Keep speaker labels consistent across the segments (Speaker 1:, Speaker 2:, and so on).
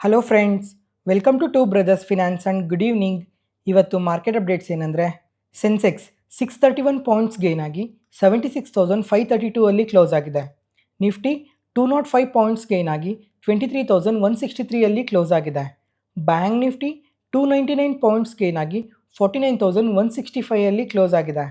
Speaker 1: Hello friends, welcome to brothers finance and good evening. ಇವತ್ತು market updates ಏನಂದರೆ, Sensex 631 points gain ಆಗಿ 76,532 ಅಲ್ಲಿ close ಆಗಿದೆ. ನಿಫ್ಟಿ 205 ಪಾಯಿಂಟ್ಸ್ ಗೇನ್ ಆಗಿ 23,163 ಅಲ್ಲಿ ಕ್ಲೋಸ್ ಆಗಿದೆ. ಬ್ಯಾಂಕ್ ನಿಫ್ಟಿ 299 ಪಾಯಿಂಟ್ಸ್ ಗೇನ್ ಆಗಿ 49,165 ಅಲ್ಲಿ ಕ್ಲೋಸ್ ಆಗಿದೆ.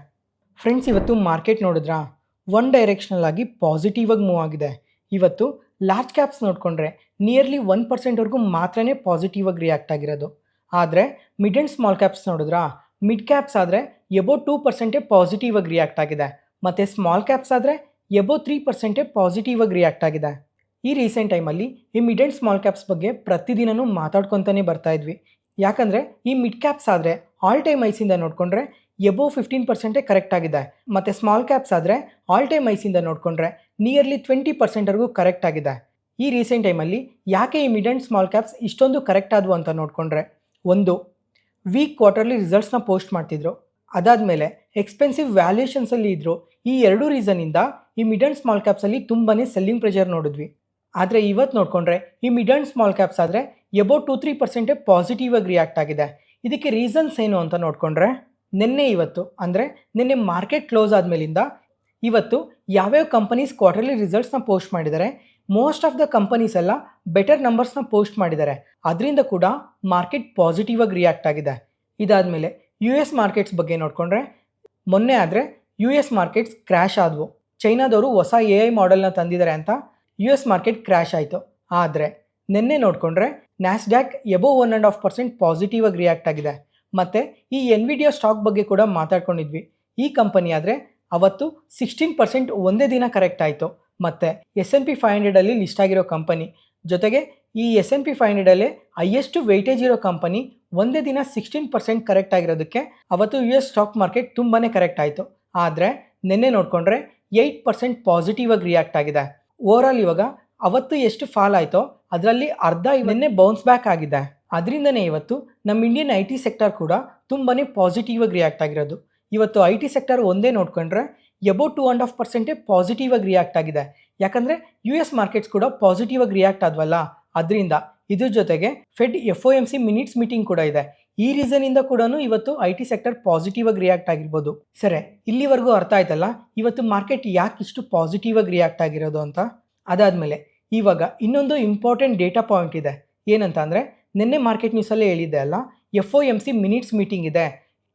Speaker 1: ಫ್ರೆಂಡ್ಸ್, ಇವತ್ತು ಮಾರ್ಕೆಟ್ ನೋಡಿದ್ರಾ, ಒನ್ ಡೈರೆಕ್ಷನಲ್ ಆಗಿ ಪಾಸಿಟಿವ್ ಆಗಿ ಮೂವ್ ಆಗಿದೆ. ಇವತ್ತು ಲಾರ್ಜ್ ಕ್ಯಾಪ್ಸ್ ನೋಡಿಕೊಂಡ್ರೆ ನಿಯರ್ಲಿ 1%ವರೆಗೂ ಮಾತ್ರನೇ ಪಾಸಿಟಿವ್ ಆಗಿ ರಿಯಾಕ್ಟ್ ಆಗಿರೋದು. ಆದರೆ ಮಿಡ್ ಆ್ಯಂಡ್ ಸ್ಮಾಲ್ ಕ್ಯಾಪ್ಸ್ ನೋಡಿದ್ರಾ, ಮಿಡ್ ಕ್ಯಾಪ್ಸ್ ಆದರೆ ಎಬೋ 2% ಪಾಸಿಟಿವ್ ಆಗಿ ರಿಯಾಕ್ಟ್ ಆಗಿದೆ, ಮತ್ತು ಸ್ಮಾಲ್ ಕ್ಯಾಪ್ಸ್ ಆದರೆ ಎಬೋ 3% ಪಾಸಿಟಿವ್ ಆಗಿ ರಿಯಾಕ್ಟ್ ಆಗಿದೆ. ಈ ರೀಸೆಂಟ್ ಟೈಮಲ್ಲಿ ಈ ಮಿಡ್ ಆ್ಯಂಡ್ ಸ್ಮಾಲ್ ಕ್ಯಾಪ್ಸ್ ಬಗ್ಗೆ ಪ್ರತಿದಿನವೂ ಮಾತಾಡ್ಕೊತಾನೆ ಬರ್ತಾ ಇದ್ವಿ. ಯಾಕಂದರೆ ಈ ಮಿಡ್ ಕ್ಯಾಪ್ಸ್ ಆದರೆ ಆಲ್ ಟೈಮ್ ಐಸಿಂದ ನೋಡಿಕೊಂಡ್ರೆ ಎಬೋ 15% ಕರೆಕ್ಟ್ ಆಗಿದೆ, ಮತ್ತು ಸ್ಮಾಲ್ ಕ್ಯಾಪ್ಸ್ ಆದರೆ ಆಲ್ ಟೈಮ್ ಐಸಿಂದ ನೋಡಿಕೊಂಡ್ರೆ ನಿಯರ್ಲಿ 20%ವರೆಗೂ ಕರೆಕ್ಟ್ ಆಗಿದೆ. ಈ ರೀಸೆಂಟ್ ಟೈಮಲ್ಲಿ ಯಾಕೆ ಈ ಮಿಡ್ ಆ್ಯಂಡ್ ಸ್ಮಾಲ್ ಕ್ಯಾಪ್ಸ್ ಇಷ್ಟೊಂದು ಕರೆಕ್ಟ್ ಆದವು ಅಂತ ನೋಡಿಕೊಂಡ್ರೆ, ಒಂದು ವೀಕ್ ಕ್ವಾರ್ಟರ್ಲಿ ರಿಸಲ್ಟ್ಸ್ನ ಪೋಸ್ಟ್ ಮಾಡ್ತಿದ್ರು, ಅದಾದಮೇಲೆ ಎಕ್ಸ್ಪೆನ್ಸಿವ್ ವ್ಯಾಲ್ಯೂಯೇಷನ್ಸಲ್ಲಿ ಇದ್ದರು. ಈ ಎರಡೂ ರೀಸನಿಂದ ಈ ಮಿಡ್ ಆ್ಯಂಡ್ ಸ್ಮಾಲ್ ಕ್ಯಾಪ್ಸಲ್ಲಿ ತುಂಬಾ ಸೆಲ್ಲಿಂಗ್ ಪ್ರೆಷರ್ ನೋಡಿದ್ವಿ. ಆದರೆ ಇವತ್ತು ನೋಡಿಕೊಂಡ್ರೆ ಈ ಮಿಡ್ ಆ್ಯಂಡ್ ಸ್ಮಾಲ್ ಕ್ಯಾಪ್ಸ್ ಆದರೆ ಎಬೋ 2-3% ಪಾಸಿಟಿವ್ ಆಗಿ ರಿಯಾಕ್ಟ್ ಆಗಿದೆ. ಇದಕ್ಕೆ ರೀಸನ್ಸ್ ಏನು ಅಂತ ನೋಡಿಕೊಂಡ್ರೆ, ನಿನ್ನೆ ಮಾರ್ಕೆಟ್ ಕ್ಲೋಸ್ ಆದಮೇಲಿಂದ ಇವತ್ತು ಯಾವ್ಯಾವ ಕಂಪನೀಸ್ ಕ್ವಾರ್ಟರ್ಲಿ ರಿಸಲ್ಟ್ಸ್ನ ಪೋಸ್ಟ್ ಮಾಡಿದ್ದಾರೆ, ಮೋಸ್ಟ್ ಆಫ್ ದ ಕಂಪನೀಸ್ ಎಲ್ಲ ಬೆಟರ್ ನಂಬರ್ಸ್ನ ಪೋಸ್ಟ್ ಮಾಡಿದ್ದಾರೆ. ಅದರಿಂದ ಕೂಡ ಮಾರ್ಕೆಟ್ ಪಾಸಿಟಿವ್ ಆಗಿ ರಿಯಾಕ್ಟ್ ಆಗಿದೆ. ಇದಾದಮೇಲೆ ಯು ಎಸ್ ಮಾರ್ಕೆಟ್ಸ್ ಬಗ್ಗೆ ನೋಡಿಕೊಂಡ್ರೆ, ಮೊನ್ನೆ ಆದರೆ ಯು ಎಸ್ ಮಾರ್ಕೆಟ್ಸ್ ಕ್ರ್ಯಾಶ್ ಆದವು. ಚೈನಾದವರು ಹೊಸ AI ಮಾಡೆಲ್ನ ತಂದಿದ್ದಾರೆ ಅಂತ ಯು ಎಸ್ ಮಾರ್ಕೆಟ್ ಕ್ರ್ಯಾಶ್ ಆಯಿತು. ಆದರೆ ನಿನ್ನೆ ನೋಡಿಕೊಂಡ್ರೆ ನ್ಯಾಸ್ಡ್ಯಾಕ್ ಎಬೋ 1.5% ಪಾಸಿಟಿವ್ ಆಗಿ ರಿಯಾಕ್ಟ್ ಆಗಿದೆ. ಮತ್ತು ಈ ಎನ್ವಿಡಿಯಾ ಸ್ಟಾಕ್ ಬಗ್ಗೆ ಕೂಡ ಮಾತಾಡ್ಕೊಂಡಿದ್ವಿ. ಈ ಕಂಪನಿ ಆದರೆ ಅವತ್ತು 16% ಒಂದೇ ದಿನ ಕರೆಕ್ಟ್ ಆಯಿತು. ಮತ್ತು S&P 500 ಲಿಸ್ಟ್ ಆಗಿರೋ ಕಂಪನಿ, ಜೊತೆಗೆ ಈ S&P 500 ಹೈಯೆಸ್ಟ್ ವೆಯ್ಟೇಜ್ ಇರೋ ಕಂಪನಿ ಒಂದೇ ದಿನ 16% ಕರೆಕ್ಟ್ ಆಗಿರೋದಕ್ಕೆ ಅವತ್ತು ಯು ಎಸ್ ಸ್ಟಾಕ್ ಮಾರ್ಕೆಟ್ ತುಂಬಾ ಕರೆಕ್ಟ್ ಆಯಿತು. ಆದರೆ ನಿನ್ನೆ ನೋಡಿಕೊಂಡ್ರೆ 8% ಪಾಸಿಟಿವ್ ಆಗಿ ರಿಯಾಕ್ಟ್ ಆಗಿದೆ. ಓವರಾಲ್ ಇವಾಗ ಅವತ್ತು ಎಷ್ಟು ಫಾಲ್ ಆಯಿತೋ ಅದರಲ್ಲಿ ಅರ್ಧ ನಿನ್ನೆ ಬೌನ್ಸ್ ಬ್ಯಾಕ್ ಆಗಿದೆ. ಅದರಿಂದನೇ ಇವತ್ತು ನಮ್ಮ ಇಂಡಿಯನ್ IT ಸೆಕ್ಟರ್ ಕೂಡ ತುಂಬಾ ಪಾಸಿಟಿವ್ ಆಗಿ ರಿಯಾಕ್ಟ್ ಆಗಿರೋದು. ಇವತ್ತು IT ಸೆಕ್ಟರ್ ಒಂದೇ ನೋಡಿಕೊಂಡ್ರೆ ಎಬೋ 2.5% ಪಾಸಿಟಿವ್ ಆಗಿ ರಿಯಾಕ್ಟ್ ಆಗಿದೆ. ಯಾಕಂದರೆ ಯು ಎಸ್ ಮಾರ್ಕೆಟ್ಸ್ ಕೂಡ ಪಾಸಿಟಿವ್ ಆಗಿ ರಿಯಾಕ್ಟ್ ಆದ್ವಲ್ಲ, ಅದರಿಂದ. ಇದ್ರ ಜೊತೆಗೆ ಫೆಡ್ FOMC ಮಿನಿಟ್ಸ್ ಮೀಟಿಂಗ್ ಕೂಡ ಇದೆ. ಈ ರೀಸನಿಂದ ಕೂಡ ಇವತ್ತು IT ಸೆಕ್ಟರ್ ಪಾಸಿಟಿವ್ ಆಗಿ ರಿಯಾಕ್ಟ್ ಆಗಿರ್ಬೋದು. ಸರಿ, ಇಲ್ಲಿವರೆಗೂ ಅರ್ಥ ಆಯ್ತಲ್ಲ ಇವತ್ತು ಮಾರ್ಕೆಟ್ ಯಾಕೆ ಇಷ್ಟು ಪಾಸಿಟಿವ್ ಆಗಿ ರಿಯಾಕ್ಟ್ ಆಗಿರೋದು ಅಂತ. ಅದಾದಮೇಲೆ ಇವಾಗ ಇನ್ನೊಂದು ಇಂಪಾರ್ಟೆಂಟ್ ಡೇಟಾ ಪಾಯಿಂಟ್ ಇದೆ. ಏನಂತ ಅಂದರೆ, ನಿನ್ನೆ ಮಾರ್ಕೆಟ್ ನ್ಯೂಸಲ್ಲೇ ಹೇಳಿದ್ದೆ ಅಲ್ಲ, FOMC ಮಿನಿಟ್ಸ್ ಮೀಟಿಂಗ್ ಇದೆ.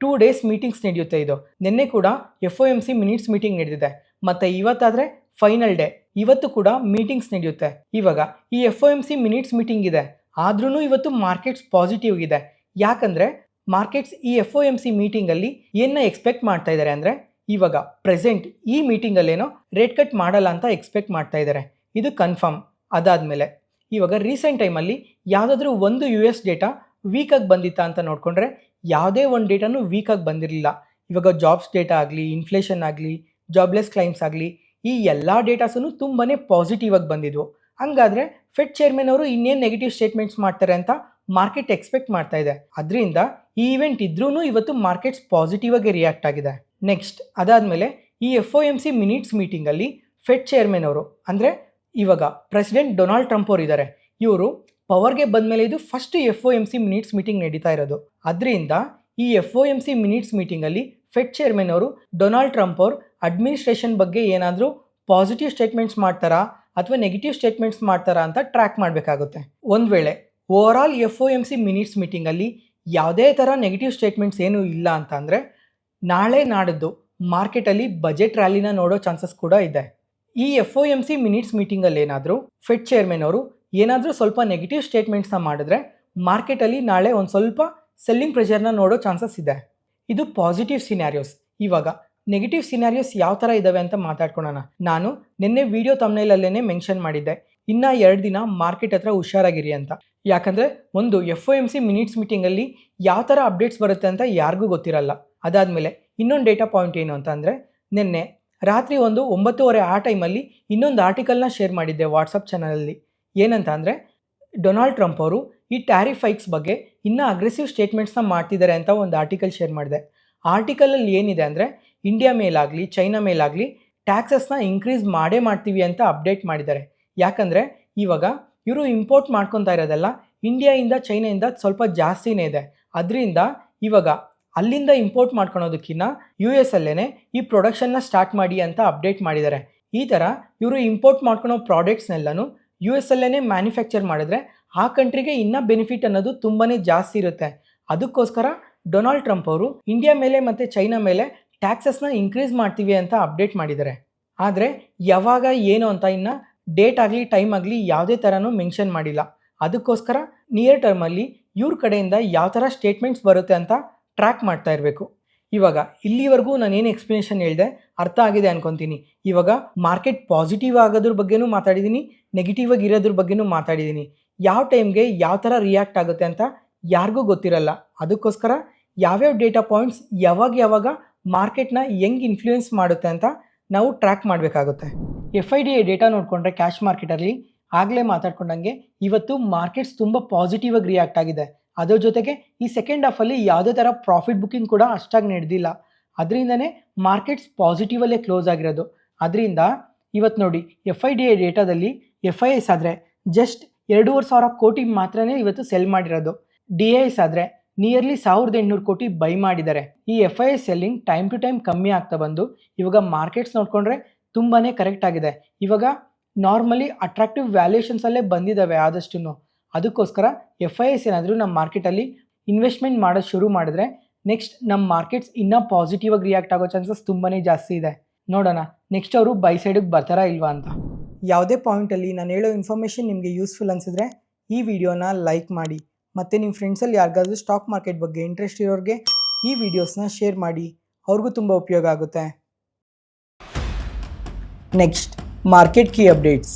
Speaker 1: 2 ಡೇಸ್ ಮೀಟಿಂಗ್ಸ್ ನಡೆಯುತ್ತೆ. ಇದು ನಿನ್ನೆ ಕೂಡ FOMC ಮಿನಿಟ್ಸ್ ಮೀಟಿಂಗ್ ನಡೆದಿದೆ, ಮತ್ತು ಇವತ್ತಾದರೆ ಫೈನಲ್ ಡೇ, ಇವತ್ತು ಕೂಡ ಮೀಟಿಂಗ್ಸ್ ನಡೆಯುತ್ತೆ. ಇವಾಗ ಈ FOMC ಮಿನಿಟ್ಸ್ ಮೀಟಿಂಗ್ ಇದೆ, ಆದ್ರೂ ಇವತ್ತು ಮಾರ್ಕೆಟ್ಸ್ ಪಾಸಿಟಿವ್ ಇದೆ. ಯಾಕಂದರೆ ಮಾರ್ಕೆಟ್ಸ್ ಈ FOMC ಮೀಟಿಂಗಲ್ಲಿ ಏನನ್ನ ಎಕ್ಸ್ಪೆಕ್ಟ್ ಮಾಡ್ತಾ ಇದ್ದಾರೆ ಅಂದರೆ, ಇವಾಗ ಪ್ರೆಸೆಂಟ್ ಈ ಮೀಟಿಂಗಲ್ಲೇನೋ ರೇಟ್ ಕಟ್ ಮಾಡಲ್ಲ ಅಂತ ಎಕ್ಸ್ಪೆಕ್ಟ್ ಮಾಡ್ತಾ ಇದ್ದಾರೆ. ಇದು ಕನ್ಫರ್ಮ್. ಅದಾದಮೇಲೆ ಇವಾಗ ರೀಸೆಂಟ್ ಟೈಮಲ್ಲಿ ಯಾವುದಾದ್ರೂ ಒಂದು US ಡೇಟಾ ವೀಕಾಗಿ ಬಂದಿತ್ತಾ ಅಂತ ನೋಡಿಕೊಂಡ್ರೆ ಯಾವುದೇ ಒಂದು ಡೇಟಾನು ವೀಕಾಗಿ ಬಂದಿರಲಿಲ್ಲ. ಇವಾಗ ಜಾಬ್ಸ್ ಡೇಟಾ ಆಗಲಿ, ಇನ್ಫ್ಲೇಷನ್ ಆಗಲಿ, ಜಾಬ್ಲೆಸ್ ಕ್ಲೈಮ್ಸ್ ಆಗಲಿ, ಈ ಎಲ್ಲ ಡೇಟಾಸೂ ತುಂಬಾ ಪಾಸಿಟಿವ್ ಆಗಿ ಬಂದಿದ್ವು. ಹಂಗಾದರೆ ಫೆಡ್ ಚೇರ್ಮನ್ ಅವರು ಇನ್ನೇನು ನೆಗೆಟಿವ್ ಸ್ಟೇಟ್ಮೆಂಟ್ಸ್ ಮಾಡ್ತಾರೆ ಅಂತ ಮಾರ್ಕೆಟ್ ಎಕ್ಸ್ಪೆಕ್ಟ್ ಮಾಡ್ತಾ ಇದೆ. ಅದರಿಂದ ಈ ಇವೆಂಟ್ ಇದ್ರೂ ಇವತ್ತು ಮಾರ್ಕೆಟ್ಸ್ ಪಾಸಿಟಿವ್ ಆಗಿ ರಿಯಾಕ್ಟ್ ಆಗಿದೆ. ನೆಕ್ಸ್ಟ್ ಅದಾದಮೇಲೆ ಈ FOMC ಮಿನಿಟ್ಸ್ ಮೀಟಿಂಗಲ್ಲಿ ಫೆಡ್ ಚೇರ್ಮನ್ ಅವರು ಅಂದರೆ ಇವಾಗ ಪ್ರೆಸಿಡೆಂಟ್ ಡೊನಾಲ್ಡ್ ಟ್ರಂಪ್ ಅವರು ಇದ್ದಾರೆ. ಇವರು ಪವರ್ಗೆ ಬಂದಮೇಲೆ ಇದು ಫಸ್ಟ್ FOMC ಮಿನಿಟ್ಸ್ ಮೀಟಿಂಗ್ ನಡೀತಾ ಇರೋದು. ಅದರಿಂದ ಈ FOMC ಮಿನಿಟ್ಸ್ ಮೀಟಿಂಗಲ್ಲಿ ಫೆಡ್ ಚೇರ್ಮನ್ ಅವರು ಡೊನಾಲ್ಡ್ ಟ್ರಂಪ್ ಅವ್ರ ಅಡ್ಮಿನಿಸ್ಟ್ರೇಷನ್ ಬಗ್ಗೆ ಏನಾದರೂ ಪಾಸಿಟಿವ್ ಸ್ಟೇಟ್ಮೆಂಟ್ಸ್ ಮಾಡ್ತಾರಾ ಅಥವಾ ನೆಗೆಟಿವ್ ಸ್ಟೇಟ್ಮೆಂಟ್ಸ್ ಮಾಡ್ತಾರಾ ಅಂತ ಟ್ರ್ಯಾಕ್ ಮಾಡಬೇಕಾಗುತ್ತೆ. ಒಂದು ವೇಳೆ ಓವರಾಲ್ FOMC ಮಿನಿಟ್ಸ್ ಮೀಟಿಂಗಲ್ಲಿ ಯಾವುದೇ ಥರ ನೆಗೆಟಿವ್ ಸ್ಟೇಟ್ಮೆಂಟ್ಸ್ ಏನೂ ಇಲ್ಲ ಅಂತ ಅಂದರೆ, ನಾಳೆ ನಾಡಿದ್ದು ಮಾರ್ಕೆಟಲ್ಲಿ ಬಜೆಟ್ ರ್ಯಾಲಿನ ನೋಡೋ ಚಾನ್ಸಸ್ ಕೂಡ ಇದೆ. ಈ FOMC ಮಿನಿಟ್ಸ್ ಮೀಟಿಂಗಲ್ಲಿ ಏನಾದರೂ ಫೆಡ್ ಚೇರ್ಮನ್ ಅವರು ಏನಾದರೂ ಸ್ವಲ್ಪ ನೆಗೆಟಿವ್ ಸ್ಟೇಟ್ಮೆಂಟ್ಸ್ನ ಮಾಡಿದ್ರೆ ಮಾರ್ಕೆಟಲ್ಲಿ ನಾಳೆ ಒಂದು ಸ್ವಲ್ಪ ಸೆಲ್ಲಿಂಗ್ ಪ್ರೆಷರ್ನ ನೋಡೋ ಚಾನ್ಸಸ್ ಇದೆ. ಇದು ಪಾಸಿಟಿವ್ ಸಿನಾರಿಯೋಸ್. ಇವಾಗ ನೆಗೆಟಿವ್ ಸಿನಾರಿಯೋಸ್ ಯಾವ ಥರ ಇದ್ದಾವೆ ಅಂತ ಮಾತಾಡ್ಕೊಳ್ಳೋಣ. ನಾನು ನಿನ್ನೆ ವಿಡಿಯೋ ತಮ್ನೇಲಲ್ಲೇ ಮೆನ್ಷನ್ ಮಾಡಿದ್ದೆ, ಇನ್ನೂ 2 ದಿನ ಮಾರ್ಕೆಟ್ ಹತ್ರ ಹುಷಾರಾಗಿರಿ ಅಂತ. ಯಾಕಂದರೆ ಒಂದು FOMC ಮಿನಿಟ್ಸ್ ಮೀಟಿಂಗಲ್ಲಿ ಯಾವ ಥರ ಅಪ್ಡೇಟ್ಸ್ ಬರುತ್ತೆ ಅಂತ ಯಾರಿಗೂ ಗೊತ್ತಿರಲ್ಲ. ಅದಾದಮೇಲೆ ಇನ್ನೊಂದು ಡೇಟಾ ಪಾಯಿಂಟ್ ಏನು ಅಂತ ಅಂದರೆ, ನಿನ್ನೆ ರಾತ್ರಿ ಒಂದು 9:30 ಆ ಟೈಮಲ್ಲಿ ಇನ್ನೊಂದು ಆರ್ಟಿಕಲ್ನ ಶೇರ್ ಮಾಡಿದ್ದೆ ವಾಟ್ಸಪ್ ಚಾನಲಲ್ಲಿ. ಏನಂತ ಅಂದರೆ, ಡೊನಾಲ್ಡ್ ಟ್ರಂಪ್ ಅವರು ಈ ಟ್ಯಾರಿಫ್ ಹೈಕ್ಸ್ ಬಗ್ಗೆ ಇನ್ನೂ ಅಗ್ರೆಸಿವ್ ಸ್ಟೇಟ್ಮೆಂಟ್ಸ್ನ ಮಾಡ್ತಿದ್ದಾರೆ ಅಂತ ಒಂದು ಆರ್ಟಿಕಲ್ ಶೇರ್ ಮಾಡಿದೆ. ಆರ್ಟಿಕಲಲ್ಲಿ ಏನಿದೆ ಅಂದರೆ, ಇಂಡಿಯಾ ಮೇಲಾಗಲಿ ಚೈನಾ ಮೇಲಾಗಲಿ ಟ್ಯಾಕ್ಸಸ್ನ ಇನ್ಕ್ರೀಸ್ ಮಾಡೇ ಮಾಡ್ತೀವಿ ಅಂತ ಅಪ್ಡೇಟ್ ಮಾಡಿದ್ದಾರೆ. ಯಾಕಂದರೆ ಇವಾಗ ಇವರು ಇಂಪೋರ್ಟ್ ಮಾಡ್ಕೊತಾ ಇರೋದೆಲ್ಲ ಇಂಡಿಯಾಯಿಂದ ಚೈನಾಯಿಂದ ಸ್ವಲ್ಪ ಜಾಸ್ತಿನೇ ಇದೆ. ಅದರಿಂದ ಇವಾಗ ಅಲ್ಲಿಂದ ಇಂಪೋರ್ಟ್ ಮಾಡ್ಕೊಳೋದಕ್ಕಿಂತ ಯು ಎಸ್ ಅಲ್ಲೇ ಈ ಪ್ರೊಡಕ್ಷನ್ನ ಸ್ಟಾರ್ಟ್ ಮಾಡಿ ಅಂತ ಅಪ್ಡೇಟ್ ಮಾಡಿದ್ದಾರೆ. ಈ ಥರ ಇವರು ಇಂಪೋರ್ಟ್ ಮಾಡ್ಕೊಳೋ ಪ್ರಾಡಕ್ಟ್ಸ್ನೆಲ್ಲನೂ ಯು ಎಸ್ ಅಲ್ಲೇ ಮ್ಯಾನುಫ್ಯಾಕ್ಚರ್ ಮಾಡಿದ್ರೆ ಆ ಕಂಟ್ರಿಗೆ ಇನ್ನೂ ಬೆನಿಫಿಟ್ ಅನ್ನೋದು ತುಂಬಾ ಜಾಸ್ತಿ ಇರುತ್ತೆ. ಅದಕ್ಕೋಸ್ಕರ ಡೊನಾಲ್ಡ್ ಟ್ರಂಪ್ ಅವರು ಇಂಡಿಯಾ ಮೇಲೆ ಮತ್ತು ಚೈನಾ ಮೇಲೆ ಟ್ಯಾಕ್ಸಸ್ನ ಇನ್ಕ್ರೀಸ್ ಮಾಡ್ತೀವಿ ಅಂತ ಅಪ್ಡೇಟ್ ಮಾಡಿದ್ದಾರೆ. ಆದರೆ ಯಾವಾಗ ಏನು ಅಂತ ಇನ್ನು ಡೇಟ್ ಆಗಲಿ ಟೈಮ್ ಆಗಲಿ ಯಾವುದೇ ಥರನೂ ಮೆನ್ಷನ್ ಮಾಡಿಲ್ಲ. ಅದಕ್ಕೋಸ್ಕರ ನಿಯರ್ ಟರ್ಮಲ್ಲಿ ಇವ್ರ ಕಡೆಯಿಂದ ಯಾವ ಥರ ಸ್ಟೇಟ್ಮೆಂಟ್ಸ್ ಬರುತ್ತೆ ಅಂತ ಟ್ರ್ಯಾಕ್ ಮಾಡ್ತಾ ಇರಬೇಕು. ಇವಾಗ ಇಲ್ಲಿವರೆಗೂ ನಾನೇನು ಎಕ್ಸ್ಪ್ಲನೇಷನ್ ಹೇಳಿದೆ ಅರ್ಥ ಆಗಿದೆ ಅನ್ಕೊತೀನಿ. ಇವಾಗ ಮಾರ್ಕೆಟ್ ಪಾಸಿಟಿವ್ ಆಗೋದ್ರ ಬಗ್ಗೆನೂ ಮಾತಾಡಿದ್ದೀನಿ, ನೆಗೆಟಿವ್ ಆಗಿ ಇರೋದ್ರ ಬಗ್ಗೆನೂ ಮಾತಾಡಿದ್ದೀನಿ. ಯಾವ ಟೈಮ್ಗೆ ಯಾವ ಥರ ರಿಯಾಕ್ಟ್ ಆಗುತ್ತೆ ಅಂತ ಯಾರಿಗೂ ಗೊತ್ತಿರಲ್ಲ. ಅದಕ್ಕೋಸ್ಕರ ಯಾವ್ಯಾವ ಡೇಟಾ ಪಾಯಿಂಟ್ಸ್ ಯಾವಾಗ ಮಾರ್ಕೆಟ್ನ ಹೆಂಗೆ ಇನ್ಫ್ಲೂಯೆನ್ಸ್ ಮಾಡುತ್ತೆ ಅಂತ ನಾವು ಟ್ರ್ಯಾಕ್ ಮಾಡಬೇಕಾಗುತ್ತೆ. FIDA ಡೇಟಾ ನೋಡಿಕೊಂಡ್ರೆ ಕ್ಯಾಶ್ ಮಾರ್ಕೆಟಲ್ಲಿ ಆಗಲೇ ಮಾತಾಡ್ಕೊಂಡಂಗೆ ಇವತ್ತು ಮಾರ್ಕೆಟ್ಸ್ ತುಂಬ ಪಾಸಿಟಿವ್ ಆಗಿ ರಿಯಾಕ್ಟ್ ಆಗಿದೆ. ಅದರ ಜೊತೆಗೆ ಈ ಸೆಕೆಂಡ್ ಹಾಫಲ್ಲಿ ಯಾವುದೇ ಥರ ಪ್ರಾಫಿಟ್ ಬುಕ್ಕಿಂಗ್ ಕೂಡ ಅಷ್ಟಾಗಿ ನಡೆದಿಲ್ಲ. ಅದರಿಂದನೇ ಮಾರ್ಕೆಟ್ಸ್ ಪಾಸಿಟಿವಲ್ಲೇ ಕ್ಲೋಸ್ ಆಗಿರೋದು. ಅದರಿಂದ ಇವತ್ತು ನೋಡಿ FIDA ಡೇಟಾದಲ್ಲಿ FIIs ಆದರೆ ಜಸ್ಟ್ 2,500 ಕೋಟಿ ಮಾತ್ರನೇ ಇವತ್ತು ಸೆಲ್ ಮಾಡಿರೋದು. DIs ಆದರೆ ನಿಯರ್ಲಿ 1,800 ಕೋಟಿ ಬೈ ಮಾಡಿದ್ದಾರೆ. ಈ FII selling time to time ಕಮ್ಮಿ ಆಗ್ತಾ ಬಂದು ಇವಾಗ ಮಾರ್ಕೆಟ್ಸ್ ನೋಡಿಕೊಂಡ್ರೆ ತುಂಬಾ ಕರೆಕ್ಟ್ ಆಗಿದೆ. ಇವಾಗ ನಾರ್ಮಲಿ ಅಟ್ರಾಕ್ಟಿವ್ ವ್ಯಾಲ್ಯೂಯೇಷನ್ಸಲ್ಲೇ ಬಂದಿದ್ದಾವೆ ಆದಷ್ಟು. ಅದಕ್ಕೋಸ್ಕರ FIIs ಏನಾದರೂ ನಮ್ಮ ಮಾರ್ಕೆಟಲ್ಲಿ ಇನ್ವೆಸ್ಟ್ಮೆಂಟ್ ಮಾಡೋದು ಶುರು ಮಾಡಿದ್ರೆ ನೆಕ್ಸ್ಟ್ ನಮ್ಮ ಮಾರ್ಕೆಟ್ಸ್ ಇನ್ನೂ ಪಾಸಿಟಿವ್ ಆಗಿ ರಿಯಾಕ್ಟ್ ಆಗೋ ಚಾನ್ಸಸ್ ತುಂಬಾ ಜಾಸ್ತಿ ಇದೆ. ನೋಡೋಣ ನೆಕ್ಸ್ಟ್ ಅವರು ಬೈ ಸೈಡಿಗೆ ಬರ್ತಾರಾ ಇಲ್ವಾ ಅಂತ. ಯಾವುದೇ ಪಾಯಿಂಟಲ್ಲಿ ನಾನು ಹೇಳೋ ಇನ್ಫಾರ್ಮೇಷನ್ ನಿಮಗೆ ಯೂಸ್ಫುಲ್ ಅನಿಸಿದ್ರೆ ಈ ವಿಡಿಯೋನ ಲೈಕ್ ಮಾಡಿ, ಮತ್ತು ನಿಮ್ಮ ಫ್ರೆಂಡ್ಸಲ್ಲಿ ಯಾರಿಗಾದ್ರೂ ಸ್ಟಾಕ್ ಮಾರ್ಕೆಟ್ ಬಗ್ಗೆ ಇಂಟ್ರೆಸ್ಟ್ ಇರೋರಿಗೆ ಈ ವಿಡಿಯೋಸ್ನ ಶೇರ್ ಮಾಡಿ, ಅವ್ರಿಗೂ ತುಂಬ ಉಪಯೋಗ ಆಗುತ್ತೆ. Next market key updates.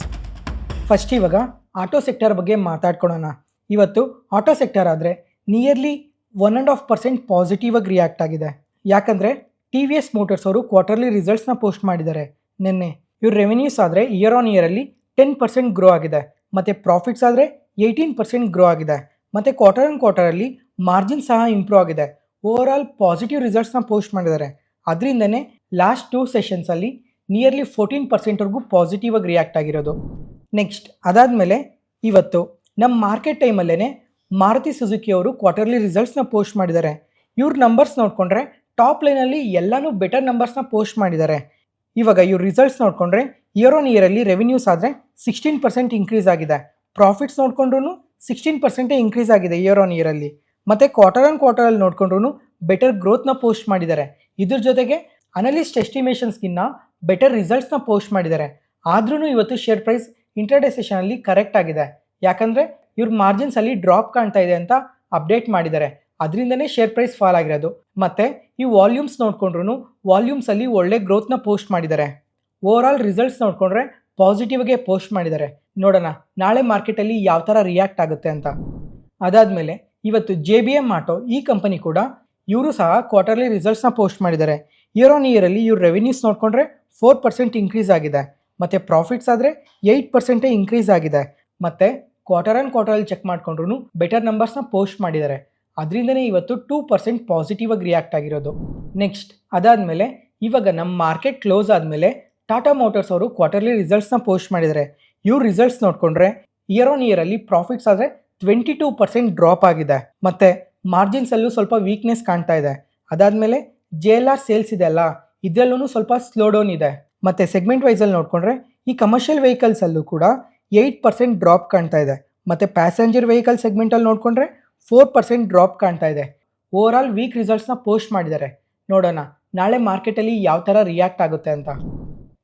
Speaker 1: First ಇವಾಗ ಆಟೋ ಸೆಕ್ಟರ್ ಬಗ್ಗೆ ಮಾತಾಡ್ಕೊಳ್ಳೋಣ. ಇವತ್ತು ಆಟೋ ಸೆಕ್ಟರ್ ಆದರೆ ನಿಯರ್ಲಿ 1.5% ಪಾಸಿಟಿವ್ ಆಗಿ ರಿಯಾಕ್ಟ್ ಆಗಿದೆ. ಯಾಕಂದರೆ TVS ಮೋಟರ್ಸ್ ಅವರು ಕ್ವಾರ್ಟರ್ಲಿ ರಿಸಲ್ಟ್ಸ್ನ ಪೋಸ್ಟ್ ಮಾಡಿದ್ದಾರೆ ನಿನ್ನೆ. ಇವ್ರ ರೆವೆನ್ಯೂಸ್ ಆದರೆ ಇಯರ್ ಆನ್ ಇಯರಲ್ಲಿ 10% ಗ್ರೋ ಆಗಿದೆ, ಮತ್ತು ಪ್ರಾಫಿಟ್ಸ್ ಆದರೆ 18% ಗ್ರೋ ಆಗಿದೆ, ಮತ್ತು ಕ್ವಾರ್ಟರ್ ಆನ್ ಕ್ವಾರ್ಟರಲ್ಲಿ ಮಾರ್ಜಿನ್ ಸಹ ಇಂಪ್ರೂವ್ ಆಗಿದೆ. ಓವರ್ ಆಲ್ ಪಾಸಿಟಿವ್ ರಿಸಲ್ಟ್ಸ್ನ ಪೋಸ್ಟ್ ಮಾಡಿದ್ದಾರೆ. ಅದರಿಂದನೇ ಲಾಸ್ಟ್ 2 ಸೆಷನ್ಸಲ್ಲಿ ನಿಯರ್ಲಿ 14%ವರೆಗೂ ಪಾಸಿಟಿವ್ ಆಗಿ ರಿಯಾಕ್ಟ್ ಆಗಿರೋದು. ನೆಕ್ಸ್ಟ್ ಅದಾದಮೇಲೆ ಇವತ್ತು ನಮ್ಮ ಮಾರ್ಕೆಟ್ ಟೈಮಲ್ಲೇ ಮಾರುತಿ ಸುಜುಕಿ ಅವರು ಕ್ವಾರ್ಟರ್ಲಿ ರಿಸಲ್ಟ್ಸ್ನ ಪೋಸ್ಟ್ ಮಾಡಿದ್ದಾರೆ. ಇವ್ರ ನಂಬರ್ಸ್ ನೋಡಿಕೊಂಡ್ರೆ ಟಾಪ್ ಲೈನಲ್ಲಿ ಎಲ್ಲನೂ ಬೆಟರ್ ನಂಬರ್ಸ್ನ ಪೋಸ್ಟ್ ಮಾಡಿದ್ದಾರೆ. ಇವಾಗ ಇವ್ರ ರಿಸಲ್ಟ್ಸ್ ನೋಡಿಕೊಂಡ್ರೆ ಇಯರ್ ಆನ್ ಇಯರಲ್ಲಿ ರೆವೆನ್ಯೂಸ್ ಆದರೆ 16% ಇನ್ಕ್ರೀಸ್ ಆಗಿದೆ, ಪ್ರಾಫಿಟ್ಸ್ ನೋಡಿಕೊಂಡ್ರೂ 16% ಇನ್ಕ್ರೀಸ್ ಆಗಿದೆ ಇಯರ್ ಆನ್ ಇಯರಲ್ಲಿ, ಮತ್ತು ಕ್ವಾರ್ಟರ್ ಆನ್ ಕ್ವಾರ್ಟರಲ್ಲಿ ನೋಡಿಕೊಂಡ್ರೂ ಬೆಟರ್ ಗ್ರೋತ್ನ ಪೋಸ್ಟ್ ಮಾಡಿದ್ದಾರೆ. ಇದ್ರ ಜೊತೆಗೆ ಅನಲಿಸ್ಟ್ ಎಸ್ಟಿಮೇಷನ್ಸ್ಗಿನ್ನ ಬೆಟರ್ ರಿಸಲ್ಟ್ಸ್ನ ಪೋಸ್ಟ್ ಮಾಡಿದ್ದಾರೆ. ಆದ್ರೂ ಇವತ್ತು ಶೇರ್ ಪ್ರೈಸ್ ಇಂಟರ್ಡೇ ಸೆಷನಲ್ಲಿ ಕರೆಕ್ಟ್ ಆಗಿದೆ. ಯಾಕಂದರೆ ಇವ್ರ ಮಾರ್ಜಿನ್ಸಲ್ಲಿ ಡ್ರಾಪ್ ಕಾಣ್ತಾ ಇದೆ ಅಂತ ಅಪ್ಡೇಟ್ ಮಾಡಿದ್ದಾರೆ. ಅದರಿಂದನೇ ಶೇರ್ ಪ್ರೈಸ್ ಫಾಲ್ ಆಗಿರೋದು. ಮತ್ತು ಈ ವಾಲ್ಯೂಮ್ಸ್ ನೋಡಿಕೊಂಡ್ರೂ ವಾಲ್ಯೂಮ್ಸಲ್ಲಿ ಒಳ್ಳೆ ಗ್ರೋತ್ನ ಪೋಸ್ಟ್ ಮಾಡಿದ್ದಾರೆ. ಓವರ್ ಆಲ್ ರಿಸಲ್ಟ್ಸ್ ನೋಡಿಕೊಂಡ್ರೆ ಪಾಸಿಟಿವ್ಗೆ ಪೋಸ್ಟ್ ಮಾಡಿದ್ದಾರೆ. ನೋಡೋಣ ನಾಳೆ ಮಾರ್ಕೆಟಲ್ಲಿ ಯಾವ ಥರ ರಿಯಾಕ್ಟ್ ಆಗುತ್ತೆ ಅಂತ. ಅದಾದಮೇಲೆ ಇವತ್ತು JBM ಆಟೋ ಈ ಕಂಪನಿ ಕೂಡ ಇವರು ಸಹ ಕ್ವಾರ್ಟರ್ಲಿ ರಿಸಲ್ಟ್ಸ್ನ ಪೋಸ್ಟ್ ಮಾಡಿದ್ದಾರೆ. ಇಯರ್ ಆನ್ ಇಯರಲ್ಲಿ ಇವ್ರ ರೆವೆನ್ಯೂಸ್ ನೋಡಿಕೊಂಡ್ರೆ 4% ಇನ್ಕ್ರೀಸ್ ಆಗಿದೆ, ಮತ್ತು ಪ್ರಾಫಿಟ್ಸ್ ಆದರೆ 8% ಇನ್ಕ್ರೀಸ್ ಆಗಿದೆ, ಮತ್ತು ಕ್ವಾರ್ಟರ್ ಆನ್ ಕ್ವಾರ್ಟರಲ್ಲಿ ಚೆಕ್ ಮಾಡಿಕೊಂಡ್ರೂ ಬೆಟರ್ ನಂಬರ್ಸ್ನ ಪೋಸ್ಟ್ ಮಾಡಿದ್ದಾರೆ. ಅದರಿಂದನೇ ಇವತ್ತು 2% ಪಾಸಿಟಿವ್ ಆಗಿ ರಿಯಾಕ್ಟ್ ಆಗಿರೋದು. ನೆಕ್ಸ್ಟ್ ಅದಾದಮೇಲೆ ಇವಾಗ ನಮ್ಮ ಮಾರ್ಕೆಟ್ ಕ್ಲೋಸ್ ಆದಮೇಲೆ ಟಾಟಾ ಮೋಟರ್ಸ್ ಅವರು ಕ್ವಾರ್ಟರ್ಲಿ ರಿಸಲ್ಟ್ಸ್ನ ಪೋಸ್ಟ್ ಮಾಡಿದ್ದಾರೆ. ಇವ್ರ ರಿಸಲ್ಟ್ಸ್ ನೋಡಿಕೊಂಡ್ರೆ ಇಯರ್ ಆನ್ ಇಯರಲ್ಲಿ ಪ್ರಾಫಿಟ್ಸ್ ಆದರೆ 22% ಡ್ರಾಪ್ ಆಗಿದೆ, ಮತ್ತು ಮಾರ್ಜಿನ್ಸಲ್ಲೂ ಸ್ವಲ್ಪ ವೀಕ್ನೆಸ್ ಕಾಣ್ತಾ ಇದೆ. ಅದಾದಮೇಲೆ JLR ಸೇಲ್ಸ್ ಇದೆ ಅಲ್ಲ, ಇದರಲ್ಲೂ ಸ್ವಲ್ಪ ಸ್ಲೋ ಡೌನ್ ಇದೆ. ಮತ್ತು ಸೆಗ್ಮೆಂಟ್ ವೈಸಲ್ಲಿ ನೋಡಿಕೊಂಡ್ರೆ ಈ ಕಮರ್ಷಿಯಲ್ ವೆಹಿಕಲ್ಸಲ್ಲೂ ಕೂಡ 8% ಡ್ರಾಪ್ ಕಾಣ್ತಾ ಇದೆ, ಮತ್ತು ಪ್ಯಾಸೆಂಜರ್ ವೆಹಿಕಲ್ ಸೆಗ್ಮೆಂಟಲ್ಲಿ ನೋಡಿಕೊಂಡ್ರೆ 4% ಡ್ರಾಪ್ ಕಾಣ್ತಾ ಇದೆ. ಓವರ್ ಆಲ್ ವೀಕ್ ರಿಸಲ್ಟ್ಸ್ನ ಪೋಸ್ಟ್ ಮಾಡಿದ್ದಾರೆ. ನೋಡೋಣ ನಾಳೆ ಮಾರ್ಕೆಟಲ್ಲಿ ಯಾವ ಥರ ರಿಯಾಕ್ಟ್ ಆಗುತ್ತೆ ಅಂತ.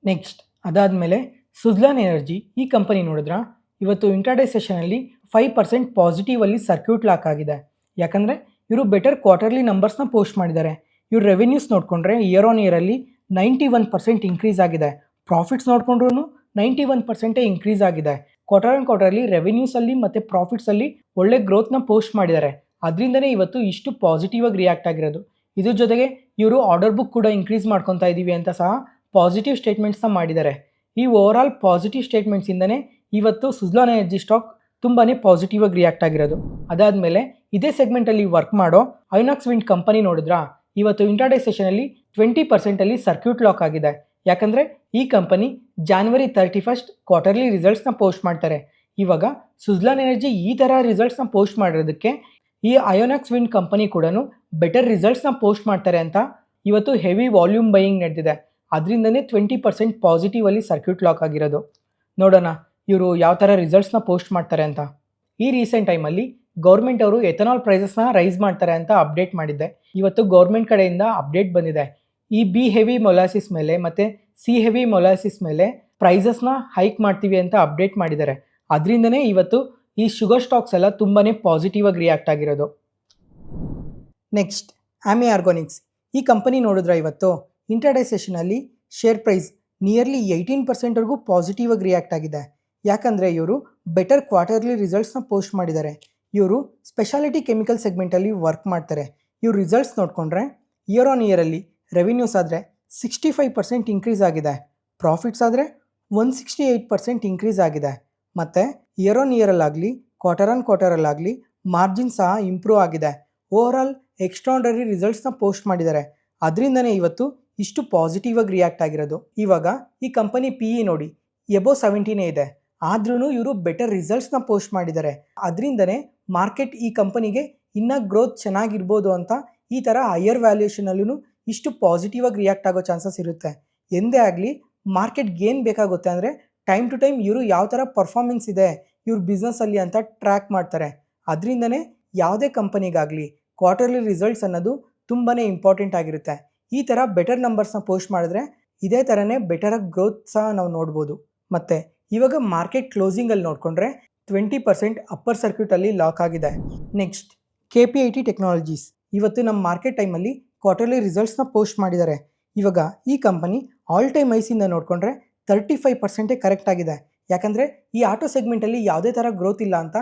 Speaker 1: ನೆಕ್ಸ್ಟ್ ಅದಾದಮೇಲೆ ಸುಜ್ಲಾನ್ ಎನರ್ಜಿ ಈ ಕಂಪನಿ ನೋಡಿದ್ರೆ ಇವತ್ತು ಇಂಟರ್ಡೇ ಸೆಷನಲ್ಲಿ 5% ಪಾಸಿಟಿವಲ್ಲಿ ಸರ್ಕ್ಯೂಟ್ ಲಾಕ್ ಆಗಿದೆ. ಯಾಕಂದರೆ ಇವರು ಬೆಟರ್ ಕ್ವಾರ್ಟರ್ಲಿ ನಂಬರ್ಸ್ನ ಪೋಸ್ಟ್ ಮಾಡಿದ್ದಾರೆ. ಇವ್ರ ರೆವೆನ್ಯೂಸ್ ನೋಡಿಕೊಂಡ್ರೆ ಇಯರ್ ಆನ್ ಇಯರಲ್ಲಿ 91% ಇನ್ಕ್ರೀಸ್ ಆಗಿದೆ, ಪ್ರಾಫಿಟ್ಸ್ ನೋಡಿಕೊಂಡ್ರೂ 91% ಇನ್ಕ್ರೀಸ್ ಆಗಿದೆ. ಕ್ವಾರ್ಟರ್ ಆನ್ ಕ್ವಾರ್ಟರ್ಲಿ ರೆವೆನ್ಯೂಸಲ್ಲಿ ಮತ್ತು ಪ್ರಾಫಿಟ್ಸಲ್ಲಿ ಒಳ್ಳೆ ಗ್ರೋತ್ನ ಪೋಸ್ಟ್ ಮಾಡಿದ್ದಾರೆ. ಅದರಿಂದನೇ ಇವತ್ತು ಇಷ್ಟು ಪಾಸಿಟಿವ್ ಆಗಿ ರಿಯಾಕ್ಟ್ ಆಗಿರೋದು. ಇದ್ರ ಜೊತೆಗೆ ಇವರು ಆರ್ಡರ್ ಬುಕ್ ಕೂಡ ಇನ್ಕ್ರೀಸ್ ಮಾಡ್ಕೊತಾ ಇದ್ದೀವಿ ಅಂತ ಸಹ ಪಾಸಿಟಿವ್ ಸ್ಟೇಟ್ಮೆಂಟ್ಸ್ನ ಮಾಡಿದ್ದಾರೆ. ಈ ಓವರ್ ಆಲ್ ಪಾಸಿಟಿವ್ ಸ್ಟೇಟ್ಮೆಂಟ್ಸಿಂದನೇ ಇವತ್ತು ಸುಜ್ಲಾನ್ ಎನರ್ಜಿ ಸ್ಟಾಕ್ ತುಂಬಾ ಪಾಸಿಟಿವ್ ಆಗಿ ರಿಯಾಕ್ಟ್ ಆಗಿರೋದು. ಅದಾದಮೇಲೆ ಇದೇ ಸೆಗ್ಮೆಂಟಲ್ಲಿ ವರ್ಕ್ ಮಾಡೋ ಐನಾಕ್ಸ್ ವಿಂಡ್ ಕಂಪನಿ ನೋಡಿದ್ರಾ ಇವತ್ತು ಇಂಟರ್ಡೇ ಸೆಷನಲ್ಲಿ 20% ಸರ್ಕ್ಯೂಟ್ ಲಾಕ್ ಆಗಿದೆ. ಯಾಕಂದರೆ ಈ ಕಂಪನಿ January 31 ಕ್ವಾರ್ಟರ್ಲಿ ರಿಸಲ್ಟ್ಸ್ನ ಪೋಸ್ಟ್ ಮಾಡ್ತಾರೆ. ಇವಾಗ ಸುಜ್ಲಾನ್ ಎನರ್ಜಿ ಈ ಥರ ರಿಸಲ್ಟ್ಸ್ನ ಪೋಸ್ಟ್ ಮಾಡಿರೋದಕ್ಕೆ ಈ ಅಯೋನೆಕ್ಸ್ ವಿಂಡ್ ಕಂಪನಿ ಕೂಡ ಬೆಟರ್ ರಿಸಲ್ಟ್ಸ್ನ ಪೋಸ್ಟ್ ಮಾಡ್ತಾರೆ ಅಂತ ಇವತ್ತು ಹೆವಿ ವಾಲ್ಯೂಮ್ ಬೈಯಿಂಗ್ ನಡೆದಿದೆ. ಅದರಿಂದನೇ 20% ಪಾಸಿಟಿವಲ್ಲಿ ಸರ್ಕ್ಯೂಟ್ ಲಾಕ್ ಆಗಿರೋದು. ನೋಡೋಣ ಇವರು ಯಾವ ಥರ ರಿಸಲ್ಟ್ಸ್ನ ಪೋಸ್ಟ್ ಮಾಡ್ತಾರೆ ಅಂತ. ಈ ರೀಸೆಂಟ್ ಟೈಮಲ್ಲಿ ಗೌರ್ಮೆಂಟ್ ಅವರು ಎಥನಾಲ್ ಪ್ರೈಸಸ್ನ ರೈಸ್ ಮಾಡ್ತಾರೆ ಅಂತ ಅಪ್ಡೇಟ್ ಮಾಡಿದ್ದೆ. ಇವತ್ತು ಗೌರ್ಮೆಂಟ್ ಕಡೆಯಿಂದ ಅಪ್ಡೇಟ್ ಬಂದಿದೆ. ಈ ಬಿ ಹೆವಿ ಮೊಲಾಸಿಸ್ ಮೇಲೆ ಮತ್ತು ಸಿ ಹೆವಿ ಮೊಲಾಸಿಸ್ ಮೇಲೆ ಪ್ರೈಸಸ್ನ ಹೈಕ್ ಮಾಡ್ತೀವಿ ಅಂತ ಅಪ್ಡೇಟ್ ಮಾಡಿದ್ದಾರೆ. ಅದರಿಂದನೇ ಇವತ್ತು ಈ ಶುಗರ್ ಸ್ಟಾಕ್ಸ್ ಎಲ್ಲ ತುಂಬಾ ಪಾಸಿಟಿವ್ ಆಗಿ ರಿಯಾಕ್ಟ್ ಆಗಿರೋದು. ನೆಕ್ಸ್ಟ್ ಆಮೆ ಆರ್ಗಾನಿಕ್ಸ್. ಈ ಕಂಪನಿ ನೋಡಿದ್ರೆ ಇವತ್ತು ಇಂಟರ್ಡೇ ಸೆಷನಲ್ಲಿ ಶೇರ್ ಪ್ರೈಸ್ ನಿಯರ್ಲಿ 18%ವರೆಗೂ ಪಾಸಿಟಿವ್ ಆಗಿ ರಿಯಾಕ್ಟ್ ಆಗಿದೆ. ಯಾಕಂದರೆ ಇವರು ಬೆಟರ್ ಕ್ವಾರ್ಟರ್ಲಿ ರಿಸಲ್ಟ್ಸ್ನ ಪೋಸ್ಟ್ ಮಾಡಿದ್ದಾರೆ. ಇವರು ಸ್ಪೆಷಾಲಿಟಿ ಕೆಮಿಕಲ್ ಸೆಗ್ಮೆಂಟಲ್ಲಿ ವರ್ಕ್ ಮಾಡ್ತಾರೆ. ಇವ್ರ ರಿಸಲ್ಟ್ಸ್ ನೋಡಿಕೊಂಡ್ರೆ ಇಯರ್ ಆನ್ ಇಯರಲ್ಲಿ ರೆವಿನ್ಯೂಸ್ ಆದರೆ 65% ಇನ್ಕ್ರೀಸ್ ಆಗಿದೆ, ಪ್ರಾಫಿಟ್ಸ್ ಆದರೆ 168% ಇನ್ಕ್ರೀಸ್ ಆಗಿದೆ, ಮತ್ತು ಇಯರ್ ಆನ್ ಇಯರಲ್ಲಾಗಲಿ ಕ್ವಾರ್ಟರ್ ಆನ್ ಕ್ವಾರ್ಟರಲ್ಲಾಗಲಿ ಮಾರ್ಜಿನ್ ಸಹ ಇಂಪ್ರೂವ್ ಆಗಿದೆ. ಓವರಾಲ್ ಎಕ್ಸ್ಟ್ರಾರ್ಡನರಿ ರಿಸಲ್ಟ್ಸ್ನ ಪೋಸ್ಟ್ ಮಾಡಿದ್ದಾರೆ. ಅದರಿಂದನೇ ಇವತ್ತು ಇಷ್ಟು ಪಾಸಿಟಿವ್ ಆಗಿ ರಿಯಾಕ್ಟ್ ಆಗಿರೋದು. ಇವಾಗ ಈ ಕಂಪನಿ PE ನೋಡಿ ಎಬೋ 70 ಇದೆ, ಆದ್ರೂ ಇವರು ಬೆಟರ್ ರಿಸಲ್ಟ್ಸ್ನ ಪೋಸ್ಟ್ ಮಾಡಿದ್ದಾರೆ. ಅದರಿಂದನೇ ಮಾರ್ಕೆಟ್ ಈ ಕಂಪನಿಗೆ ಇನ್ನೂ ಗ್ರೋತ್ ಚೆನ್ನಾಗಿರ್ಬೋದು ಅಂತ ಈ ಥರ ಹೈಯರ್ ವ್ಯಾಲ್ಯೂಷನಲ್ಲೂ ಇಷ್ಟು ಪಾಸಿಟಿವ್ ಆಗಿ ರಿಯಾಕ್ಟ್ ಆಗೋ ಚಾನ್ಸಸ್ ಇರುತ್ತೆ. ಎಂದೇ ಆಗಲಿ ಮಾರ್ಕೆಟ್ಗೆ ಏನು ಬೇಕಾಗುತ್ತೆ ಅಂದರೆ ಟೈಮ್ ಟು ಟೈಮ್ ಇವರು ಯಾವ ಥರ ಪರ್ಫಾರ್ಮೆನ್ಸ್ ಇದೆ ಇವ್ರ ಬಿಸ್ನೆಸ್ಸಲ್ಲಿ ಅಂತ ಟ್ರ್ಯಾಕ್ ಮಾಡ್ತಾರೆ. ಅದರಿಂದನೇ ಯಾವುದೇ ಕಂಪನಿಗಾಗಲಿ ಕ್ವಾರ್ಟರ್ಲಿ ರಿಸಲ್ಟ್ಸ್ ಅನ್ನೋದು ತುಂಬಾ ಇಂಪಾರ್ಟೆಂಟ್ ಆಗಿರುತ್ತೆ. ಈ ಥರ ಬೆಟರ್ ನಂಬರ್ಸ್ನ ಪೋಸ್ಟ್ ಮಾಡಿದ್ರೆ ಇದೇ ಥರನೇ ಬೆಟರಾಗಿ ಗ್ರೋತ್ ಸಹ ನಾವು ನೋಡ್ಬೋದು. ಮತ್ತು ಇವಾಗ ಮಾರ್ಕೆಟ್ ಕ್ಲೋಸಿಂಗಲ್ಲಿ ನೋಡಿಕೊಂಡ್ರೆ 20% ಅಪ್ಪರ್ ಸರ್ಕ್ಯೂಟಲ್ಲಿ ಲಾಕ್ ಆಗಿದೆ. Next KPIT technologies. ಇವತ್ತು ನಮ್ಮ ಮಾರ್ಕೆಟ್ ಟೈಮಲ್ಲಿ ಕ್ವಾರ್ಟರ್ಲಿ ರಿಸಲ್ಟ್ಸ್ನ ಪೋಸ್ಟ್ ಮಾಡಿದ್ದಾರೆ. ಇವಾಗ ಈ ಕಂಪನಿ ಆಲ್ ಟೈಮ್ ಐಸಿಂದ ನೋಡಿಕೊಂಡ್ರೆ 35% ಕರೆಕ್ಟ್ ಆಗಿದೆ. ಯಾಕಂದರೆ ಈ ಆಟೋ ಸೆಗ್ಮೆಂಟಲ್ಲಿ ಯಾವುದೇ ಥರ ಗ್ರೋತ್ ಇಲ್ಲ ಅಂತ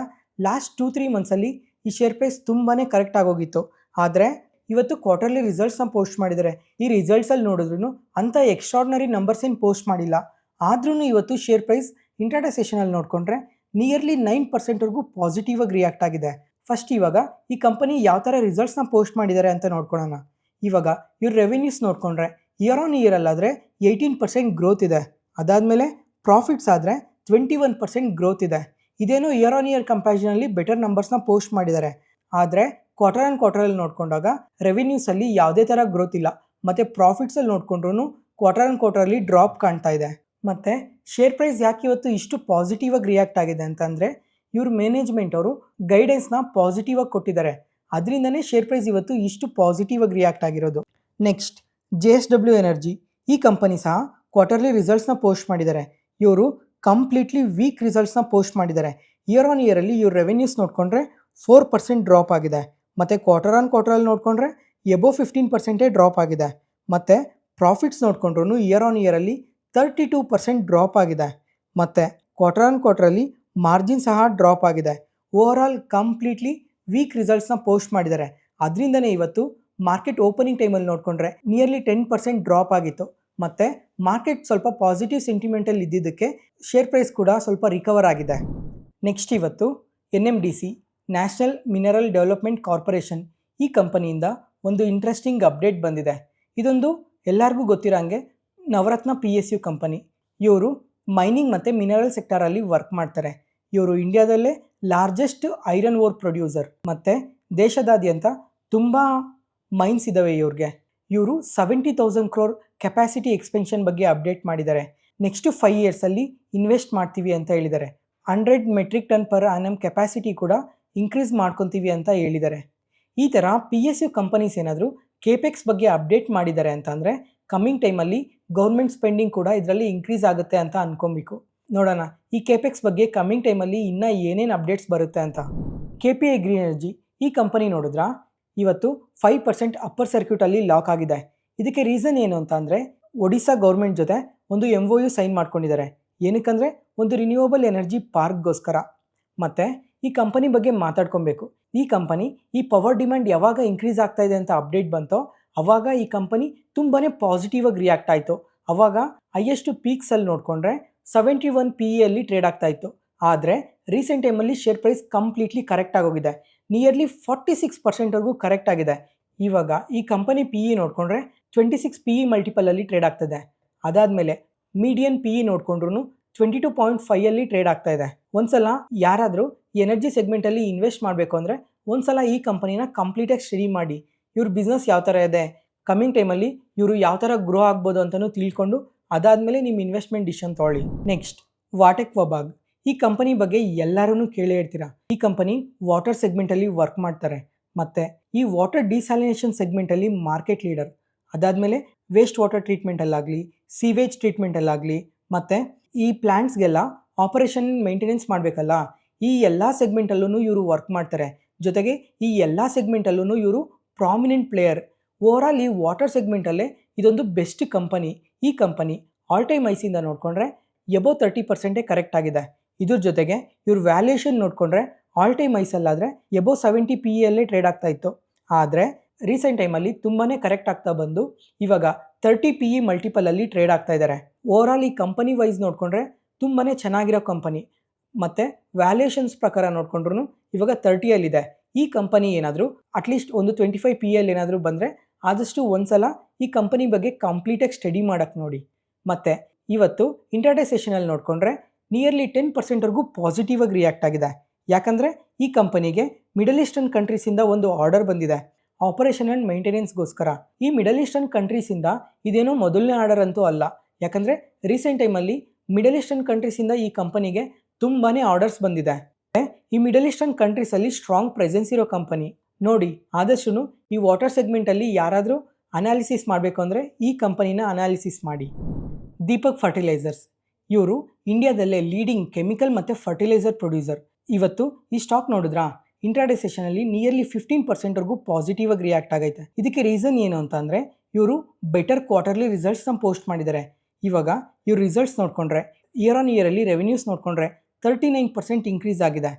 Speaker 1: ಲಾಸ್ಟ್ 2-3 ಮಂತ್ಸಲ್ಲಿ ಈ ಶೇರ್ ಪ್ರೈಸ್ ತುಂಬಾ ಕರೆಕ್ಟ್ ಆಗೋಗಿತ್ತು. ಆದರೆ ಇವತ್ತು ಕ್ವಾರ್ಟರ್ಲಿ ರಿಸಲ್ಟ್ಸ್ನ ಪೋಸ್ಟ್ ಮಾಡಿದ್ದಾರೆ. ಈ ರಿಸಲ್ಟ್ಸಲ್ಲಿ ನೋಡಿದ್ರೂ ಅಂಥ ಎಕ್ಸ್ಟ್ರಾರ್ಡಿನರಿ ನಂಬರ್ಸ್ ಏನು ಪೋಸ್ಟ್ ಮಾಡಿಲ್ಲ. ಆದ್ರೂ ಇವತ್ತು ಶೇರ್ ಪ್ರೈಸ್ ಇಂಟರ್ಡೇ ಸೆಷನಲ್ಲಿ ನೋಡಿಕೊಂಡ್ರೆ ನಿಯರ್ಲಿ 9%ವರೆಗೂ ಪಾಸಿಟಿವ್ ಆಗಿ ರಿಯಾಕ್ಟ್ ಆಗಿದೆ. ಫಸ್ಟ್ ಇವಾಗ ಈ ಕಂಪನಿ ಯಾವ ಥರ ರಿಸಲ್ಟ್ಸ್ನ ಪೋಸ್ಟ್ ಮಾಡಿದ್ದಾರೆ ಅಂತ ನೋಡ್ಕೊಳ್ಳೋಣ. ಇವಾಗ ಇವ್ರ ರೆವಿನ್ಯೂಸ್ ನೋಡಿಕೊಂಡ್ರೆ ಇಯರ್ ಆನ್ ಇಯರಲ್ಲಾದರೆ 18% ಗ್ರೋತ್ ಇದೆ. ಅದಾದಮೇಲೆ ಪ್ರಾಫಿಟ್ಸ್ ಆದರೆ 21% ಗ್ರೋತ್ ಇದೆ. ಇದೇನೋ ಇಯರ್ ಆನ್ ಇಯರ್ ಕಂಪ್ಯಾರಿಸನಲ್ಲಿ ಬೆಟರ್ ನಂಬರ್ಸ್ನ ಪೋಸ್ಟ್ ಮಾಡಿದ್ದಾರೆ. ಆದರೆ ಕ್ವಾರ್ಟರ್ ಆನ್ ಕ್ವಾರ್ಟರಲ್ಲಿ ನೋಡಿಕೊಂಡಾಗ ರೆವಿನ್ಯೂಸಲ್ಲಿ ಯಾವುದೇ ಥರ ಗ್ರೋತ್ ಇಲ್ಲ, ಮತ್ತು ಪ್ರಾಫಿಟ್ಸಲ್ಲಿ ನೋಡಿಕೊಂಡ್ರೂ ಕ್ವಾರ್ಟರ್ ಆನ್ ಕ್ವಾರ್ಟರಲ್ಲಿ ಡ್ರಾಪ್ ಕಾಣ್ತಾ ಇದೆ. ಮತ್ತು ಶೇರ್ ಪ್ರೈಸ್ ಯಾಕೆ ಇವತ್ತು ಇಷ್ಟು ಪಾಸಿಟಿವ್ ಆಗಿ ರಿಯಾಕ್ಟ್ ಆಗಿದೆ ಅಂತಂದರೆ ಇವ್ರ ಮ್ಯಾನೇಜ್ಮೆಂಟ್ ಅವರು ಗೈಡೆನ್ಸ್ನ ಪಾಸಿಟಿವ್ ಆಗಿ ಕೊಟ್ಟಿದ್ದಾರೆ. ಅದರಿಂದನೇ ಶೇರ್ ಪ್ರೈಸ್ ಇವತ್ತು ಇಷ್ಟು ಪಾಸಿಟಿವ್ ಆಗಿ ರಿಯಾಕ್ಟ್ ಆಗಿರೋದು. Next JSW energy. ಈ ಕಂಪನಿ ಸಹ ಕ್ವಾರ್ಟರ್ಲಿ ರಿಸಲ್ಟ್ಸ್ನ ಪೋಸ್ಟ್ ಮಾಡಿದ್ದಾರೆ. ಇವರು ಕಂಪ್ಲೀಟ್ಲಿ ವೀಕ್ ರಿಸಲ್ಟ್ಸ್ನ ಪೋಸ್ಟ್ ಮಾಡಿದ್ದಾರೆ. ಇಯರ್ ಆನ್ ಇಯರಲ್ಲಿ ಇವ್ರ ರೆವೆನ್ಯೂಸ್ ನೋಡಿಕೊಂಡ್ರೆ 4% ಡ್ರಾಪ್ ಆಗಿದೆ, ಮತ್ತು ಕ್ವಾರ್ಟರ್ ಆನ್ ಕ್ವಾರ್ಟರಲ್ಲಿ ನೋಡಿಕೊಂಡ್ರೆ ಎಬೋ 15% ಡ್ರಾಪ್ ಆಗಿದೆ, ಮತ್ತು ಪ್ರಾಫಿಟ್ಸ್ ನೋಡಿಕೊಂಡ್ರೂ ಇಯರ್ ಆನ್ ಇಯರಲ್ಲಿ 32% ಡ್ರಾಪ್ ಆಗಿದೆ, ಮತ್ತು ಕ್ವಾರ್ಟರ್ ಆನ್ ಕ್ವಾರ್ಟರಲ್ಲಿ ಮಾರ್ಜಿನ್ ಸಹ ಡ್ರಾಪ್ ಆಗಿದೆ. ಓವರಾಲ್ ಕಂಪ್ಲೀಟ್ಲಿ ವೀಕ್ ರಿಸಲ್ಟ್ಸ್ನ ಪೋಸ್ಟ್ ಮಾಡಿದ್ದಾರೆ. ಅದರಿಂದನೇ ಇವತ್ತು ಮಾರ್ಕೆಟ್ ಓಪನಿಂಗ್ ಟೈಮಲ್ಲಿ ನೋಡಿಕೊಂಡ್ರೆ ನಿಯರ್ಲಿ 10% ಡ್ರಾಪ್ ಆಗಿತ್ತು, ಮತ್ತು ಮಾರ್ಕೆಟ್ ಸ್ವಲ್ಪ ಪಾಸಿಟಿವ್ ಸೆಂಟಿಮೆಂಟಲ್ಲಿ ಇದ್ದಿದ್ದಕ್ಕೆ ಶೇರ್ ಪ್ರೈಸ್ ಕೂಡ ಸ್ವಲ್ಪ ರಿಕವರ್ ಆಗಿದೆ. ನೆಕ್ಸ್ಟ್ ಇವತ್ತು NMDC national mineral development corporation. ಈ ಕಂಪನಿಯಿಂದ ಒಂದು ಇಂಟ್ರೆಸ್ಟಿಂಗ್ ಅಪ್ಡೇಟ್ ಬಂದಿದೆ. ಇದೊಂದು ಎಲ್ಲರಿಗೂ ಗೊತ್ತಿರೋ ಹಾಗೆ ನವರತ್ನ PSU ಕಂಪನಿ. ಇವರು ಮೈನಿಂಗ್ ಮತ್ತು ಮಿನರಲ್ ಸೆಕ್ಟರಲ್ಲಿ ವರ್ಕ್ ಮಾಡ್ತಾರೆ. ಇವರು ಇಂಡಿಯಾದಲ್ಲೇ ಲಾರ್ಜೆಸ್ಟ್ ಐರನ್ ಓರ್ ಪ್ರೊಡ್ಯೂಸರ್, ಮತ್ತು ದೇಶದಾದ್ಯಂತ ತುಂಬ ಮೈನ್ಸ್ ಇದ್ದಾವೆ ಇವ್ರಿಗೆ. ಇವರು 70,000 crore ಕೆಪಾಸಿಟಿ ಎಕ್ಸ್ಪೆನ್ಷನ್ ಬಗ್ಗೆ ಅಪ್ಡೇಟ್ ಮಾಡಿದ್ದಾರೆ. ನೆಕ್ಸ್ಟ್ 5 ಇಯರ್ಸಲ್ಲಿ ಇನ್ವೆಸ್ಟ್ ಮಾಡ್ತೀವಿ ಅಂತ ಹೇಳಿದ್ದಾರೆ. 100 metric ton per annum capacity ಕೂಡ ಇನ್ಕ್ರೀಸ್ ಮಾಡ್ಕೊತೀವಿ ಅಂತ ಹೇಳಿದ್ದಾರೆ. ಈ ಥರ PSU ಕಂಪನೀಸ್ ಏನಾದರೂ ಕೇಪೆಕ್ಸ್ ಬಗ್ಗೆ ಅಪ್ಡೇಟ್ ಮಾಡಿದ್ದಾರೆ ಅಂತಂದರೆ ಕಮ್ಮಿಂಗ್ ಟೈಮಲ್ಲಿ ಗೌರ್ಮೆಂಟ್ ಸ್ಪೆಂಡಿಂಗ್ ಕೂಡ ಇದರಲ್ಲಿ ಇನ್ಕ್ರೀಸ್ ಆಗುತ್ತೆ ಅಂತ ಅಂದ್ಕೊಬೇಕು. ನೋಡೋಣ ಈ ಕೇಪೆಕ್ಸ್ ಬಗ್ಗೆ ಕಮ್ಮಿಂಗ್ ಟೈಮಲ್ಲಿ ಇನ್ನೂ ಏನೇನು ಅಪ್ಡೇಟ್ಸ್ ಬರುತ್ತೆ ಅಂತ. KPI green energy. ಈ ಕಂಪನಿ ನೋಡಿದ್ರಾ ಇವತ್ತು 5% ಅಪ್ಪರ್ ಸರ್ಕ್ಯೂಟಲ್ಲಿ ಲಾಕ್ ಆಗಿದೆ. ಇದಕ್ಕೆ ರೀಸನ್ ಏನು ಅಂತ ಅಂದರೆ ಒಡಿಶಾ ಗೌರ್ಮೆಂಟ್ ಜೊತೆ ಒಂದು MOU ಸೈನ್ ಮಾಡ್ಕೊಂಡಿದ್ದಾರೆ. ಏನಕ್ಕಂದರೆ ಒಂದು ರಿನ್ಯೂವಬಲ್ ಎನರ್ಜಿ ಪಾರ್ಕ್ಗೋಸ್ಕರ. ಮತ್ತು ಈ ಕಂಪನಿ ಬಗ್ಗೆ ಮಾತಾಡ್ಕೊಬೇಕು. ಈ ಕಂಪನಿ ಈ ಪವರ್ ಡಿಮ್ಯಾಂಡ್ ಯಾವಾಗ ಇನ್ಕ್ರೀಸ್ ಆಗ್ತಾ ಇದೆ ಅಂತ ಅಪ್ಡೇಟ್ ಬಂತೋ ಆವಾಗ ಈ ಕಂಪನಿ ತುಂಬಾ ಪಾಸಿಟಿವ್ ಆಗಿ ರಿಯಾಕ್ಟ್ ಆಯಿತು. ಆವಾಗ ಹೈಯೆಸ್ಟ್ ಪೀಕ್ಸಲ್ಲಿ ನೋಡಿಕೊಂಡ್ರೆ 71 PEಯಲ್ಲಿ ಟ್ರೇಡ್ ಆಗ್ತಾ ಇತ್ತು. ಆದರೆ ರೀಸೆಂಟ್ ಟೈಮಲ್ಲಿ ಶೇರ್ ಪ್ರೈಸ್ ಕಂಪ್ಲೀಟ್ಲಿ ಕರೆಕ್ಟ್ ಆಗೋಗಿದೆ. ನಿಯರ್ಲಿ 46%ವರೆಗೂ ಕರೆಕ್ಟ್ ಆಗಿದೆ. ಇವಾಗ ಈ ಕಂಪನಿ PE ನೋಡಿಕೊಂಡ್ರೆ 26 PE ಮಲ್ಟಿಪಲಲ್ಲಿ ಟ್ರೇಡ್ ಆಗ್ತದೆ. ಅದಾದಮೇಲೆ ಮೀಡಿಯನ್ PE ನೋಡಿಕೊಂಡ್ರೂ 22.5 ಟ್ರೇಡ್ ಆಗ್ತಾ ಇದೆ. ಒಂದ್ಸಲ ಯಾರಾದರೂ ಎನರ್ಜಿ ಸೆಗ್ಮೆಂಟಲ್ಲಿ ಇನ್ವೆಸ್ಟ್ ಮಾಡಬೇಕು ಅಂದರೆ ಒಂದ್ಸಲ ಈ ಕಂಪನಿನ ಕಂಪ್ಲೀಟಾಗಿ ಸ್ಟಡಿ ಮಾಡಿ, ಇವ್ರ ಬಿಸ್ನೆಸ್ ಯಾವ ಥರ ಇದೆ, ಕಮ್ಮಿಂಗ್ ಟೈಮಲ್ಲಿ ಇವರು ಯಾವ ಥರ ಗ್ರೋ ಆಗ್ಬೋದು ಅಂತಲೂ ತಿಳ್ಕೊಂಡು ಅದಾದಮೇಲೆ ನಿಮ್ಮ ಇನ್ವೆಸ್ಟ್ಮೆಂಟ್ ಡಿಸಿಷನ್ ತೊಗೊಳ್ಳಿ. ನೆಕ್ಸ್ಟ್ ವಾಟೆಕ್ ವಬಾಗ್. ಈ ಕಂಪನಿ ಬಗ್ಗೆ ಎಲ್ಲರೂ ಕೇಳೇ ಇರ್ತೀರಾ. ಈ ಕಂಪನಿ ವಾಟರ್ ಸೆಗ್ಮೆಂಟಲ್ಲಿ ವರ್ಕ್ ಮಾಡ್ತಾರೆ ಮತ್ತು ಈ ವಾಟರ್ ಡಿಸ್ಯಾಲಿನೇಷನ್ ಸೆಗ್ಮೆಂಟಲ್ಲಿ ಮಾರ್ಕೆಟ್ ಲೀಡರ್. ಅದಾದಮೇಲೆ ವೇಸ್ಟ್ ವಾಟರ್ ಟ್ರೀಟ್ಮೆಂಟಲ್ಲಾಗಲಿ, ಸೀವೇಜ್ ಟ್ರೀಟ್ಮೆಂಟಲ್ಲಾಗಲಿ ಮತ್ತು ಈ ಪ್ಲ್ಯಾಂಟ್ಸ್ಗೆಲ್ಲ ಆಪರೇಷನ್ ಮೇಂಟೆನೆನ್ಸ್ ಮಾಡಬೇಕಲ್ಲ, ಈ ಎಲ್ಲ ಸೆಗ್ಮೆಂಟಲ್ಲೂ ಇವರು ವರ್ಕ್ ಮಾಡ್ತಾರೆ. ಜೊತೆಗೆ ಈ ಎಲ್ಲ ಸೆಗ್ಮೆಂಟಲ್ಲೂ ಇವರು ಪ್ರಾಮಿನೆಂಟ್ ಪ್ಲೇಯರ್. ಓವರಾಲ್ ಈ ವಾಟರ್ ಸೆಗ್ಮೆಂಟಲ್ಲೇ ಇದೊಂದು ಬೆಸ್ಟ್ ಕಂಪನಿ. ಈ ಕಂಪನಿ ಆಲ್ ಟೈಮ್ ಐಸಿಂದ ನೋಡಿಕೊಂಡ್ರೆ ಎಬೋವ್ 30% ಕರೆಕ್ಟ್ ಆಗಿದೆ. ಇದ್ರ ಜೊತೆಗೆ ಇವ್ರ ವ್ಯಾಲ್ಯೂಯೇಷನ್ ನೋಡಿಕೊಂಡ್ರೆ ಆಲ್ ಟೈಮ್ ಐಸಲ್ಲಾದರೆ ಎಬೋವ್ 70 PE ಟ್ರೇಡ್ ಆಗ್ತಾ ಇತ್ತು. ಆದರೆ ರೀಸೆಂಟ್ ಟೈಮಲ್ಲಿ ತುಂಬಾ ಕರೆಕ್ಟ್ ಆಗ್ತಾ ಬಂದು ಇವಾಗ 30 PE ಮಲ್ಟಿಪಲಲ್ಲಿ ಟ್ರೇಡ್ ಆಗ್ತಾ ಇದ್ದಾರೆ. ಓವರಾಲ್ ಈ ಕಂಪನಿ ವೈಸ್ ನೋಡಿಕೊಂಡ್ರೆ ತುಂಬಾ ಚೆನ್ನಾಗಿರೋ ಕಂಪನಿ ಮತ್ತು ವ್ಯಾಲ್ಯೂಯೇಷನ್ಸ್ ಪ್ರಕಾರ ನೋಡಿಕೊಂಡ್ರು ಇವಾಗ 30ಯಲ್ಲಿದೆ. ಈ ಕಂಪನಿ ಏನಾದರೂ ಅಟ್ಲೀಸ್ಟ್ ಒಂದು 25 PE ಏನಾದರೂ ಬಂದರೆ ಆದಷ್ಟು ಒಂದ್ಸಲ ಈ ಕಂಪನಿ ಬಗ್ಗೆ ಕಂಪ್ಲೀಟಾಗಿ ಸ್ಟಡಿ ಮಾಡೋಕ್ಕೆ ನೋಡಿ. ಮತ್ತು ಇವತ್ತು ಇಂಟರ್ಡೇ ಸೆಷನಲ್ಲಿ ನೋಡಿಕೊಂಡ್ರೆ ನಿಯರ್ಲಿ 10%ವರೆಗೂ ಪಾಸಿಟಿವ್ ಆಗಿ ರಿಯಾಕ್ಟ್ ಆಗಿದೆ. ಯಾಕಂದರೆ ಈ ಕಂಪನಿಗೆ ಮಿಡಲ್ ಈಸ್ಟರ್ನ್ ಕಂಟ್ರೀಸಿಂದ ಒಂದು ಆರ್ಡರ್ ಬಂದಿದೆ ಆಪರೇಷನ್ ಆ್ಯಂಡ್ ಮೈಂಟೆನೆನ್ಸ್ಗೋಸ್ಕರ. ಈ ಮಿಡಲ್ ಈಸ್ಟರ್ನ್ ಕಂಟ್ರೀಸಿಂದ ಇದೇನೋ ಮೊದಲನೇ ಆರ್ಡರ್ ಅಂತೂ ಅಲ್ಲ, ಯಾಕಂದರೆ ರೀಸೆಂಟ್ ಟೈಮಲ್ಲಿ ಮಿಡಲ್ ಈಸ್ಟರ್ನ್ ಕಂಟ್ರೀಸಿಂದ ಈ ಕಂಪನಿಗೆ ತುಂಬಾ ಆರ್ಡರ್ಸ್ ಬಂದಿದೆ. ಈ ಮಿಡಲ್ ಈಸ್ಟರ್ನ್ ಕಂಟ್ರೀಸಲ್ಲಿ ಸ್ಟ್ರಾಂಗ್ ಪ್ರೆಸೆನ್ಸ್ ಇರೋ ಕಂಪನಿ ನೋಡಿ. ಆದಷ್ಟು ಈ ವಾಟರ್ ಸೆಗ್ಮೆಂಟಲ್ಲಿ ಯಾರಾದರೂ ಅನಾಲಿಸಿಸ್ ಮಾಡಬೇಕು ಅಂದರೆ ಈ ಕಂಪನಿನ ಅನಾಲಿಸಿಸ್ ಮಾಡಿ. ದೀಪಕ್ ಫರ್ಟಿಲೈಸರ್ಸ್. ಇವರು ಇಂಡಿಯಾದಲ್ಲೇ ಲೀಡಿಂಗ್ ಕೆಮಿಕಲ್ ಮತ್ತು ಫರ್ಟಿಲೈಸರ್ ಪ್ರೊಡ್ಯೂಸರ್. ಇವತ್ತು ಈ ಸ್ಟಾಕ್ ನೋಡಿದ್ರಾ, ಇಂಟ್ರಾಡೇ ಸೆಷನಲ್ಲಿ ನಿಯರ್ಲಿ 15%ವರೆಗೂ ಪಾಸಿಟಿವ್ ಆಗಿ ರಿಯಾಕ್ಟ್ ಆಗೈತೆ. ಇದಕ್ಕೆ ರೀಸನ್ ಏನು ಅಂತ ಅಂದರೆ ಇವರು ಬೆಟರ್ ಕ್ವಾರ್ಟರ್ಲಿ ರಿಸಲ್ಟ್ಸ್ನ ಪೋಸ್ಟ್ ಮಾಡಿದ್ದಾರೆ. ಇವಾಗ ಇವ್ರ ರಿಸಲ್ಟ್ಸ್ ನೋಡಿಕೊಂಡ್ರೆ ಇಯರ್ ಆನ್ ಇಯರಲ್ಲಿ ರೆವೆನ್ಯೂಸ್ ನೋಡಿಕೊಂಡ್ರೆ 39% ಇನ್ಕ್ರೀಸ್ ಆಗಿದೆ.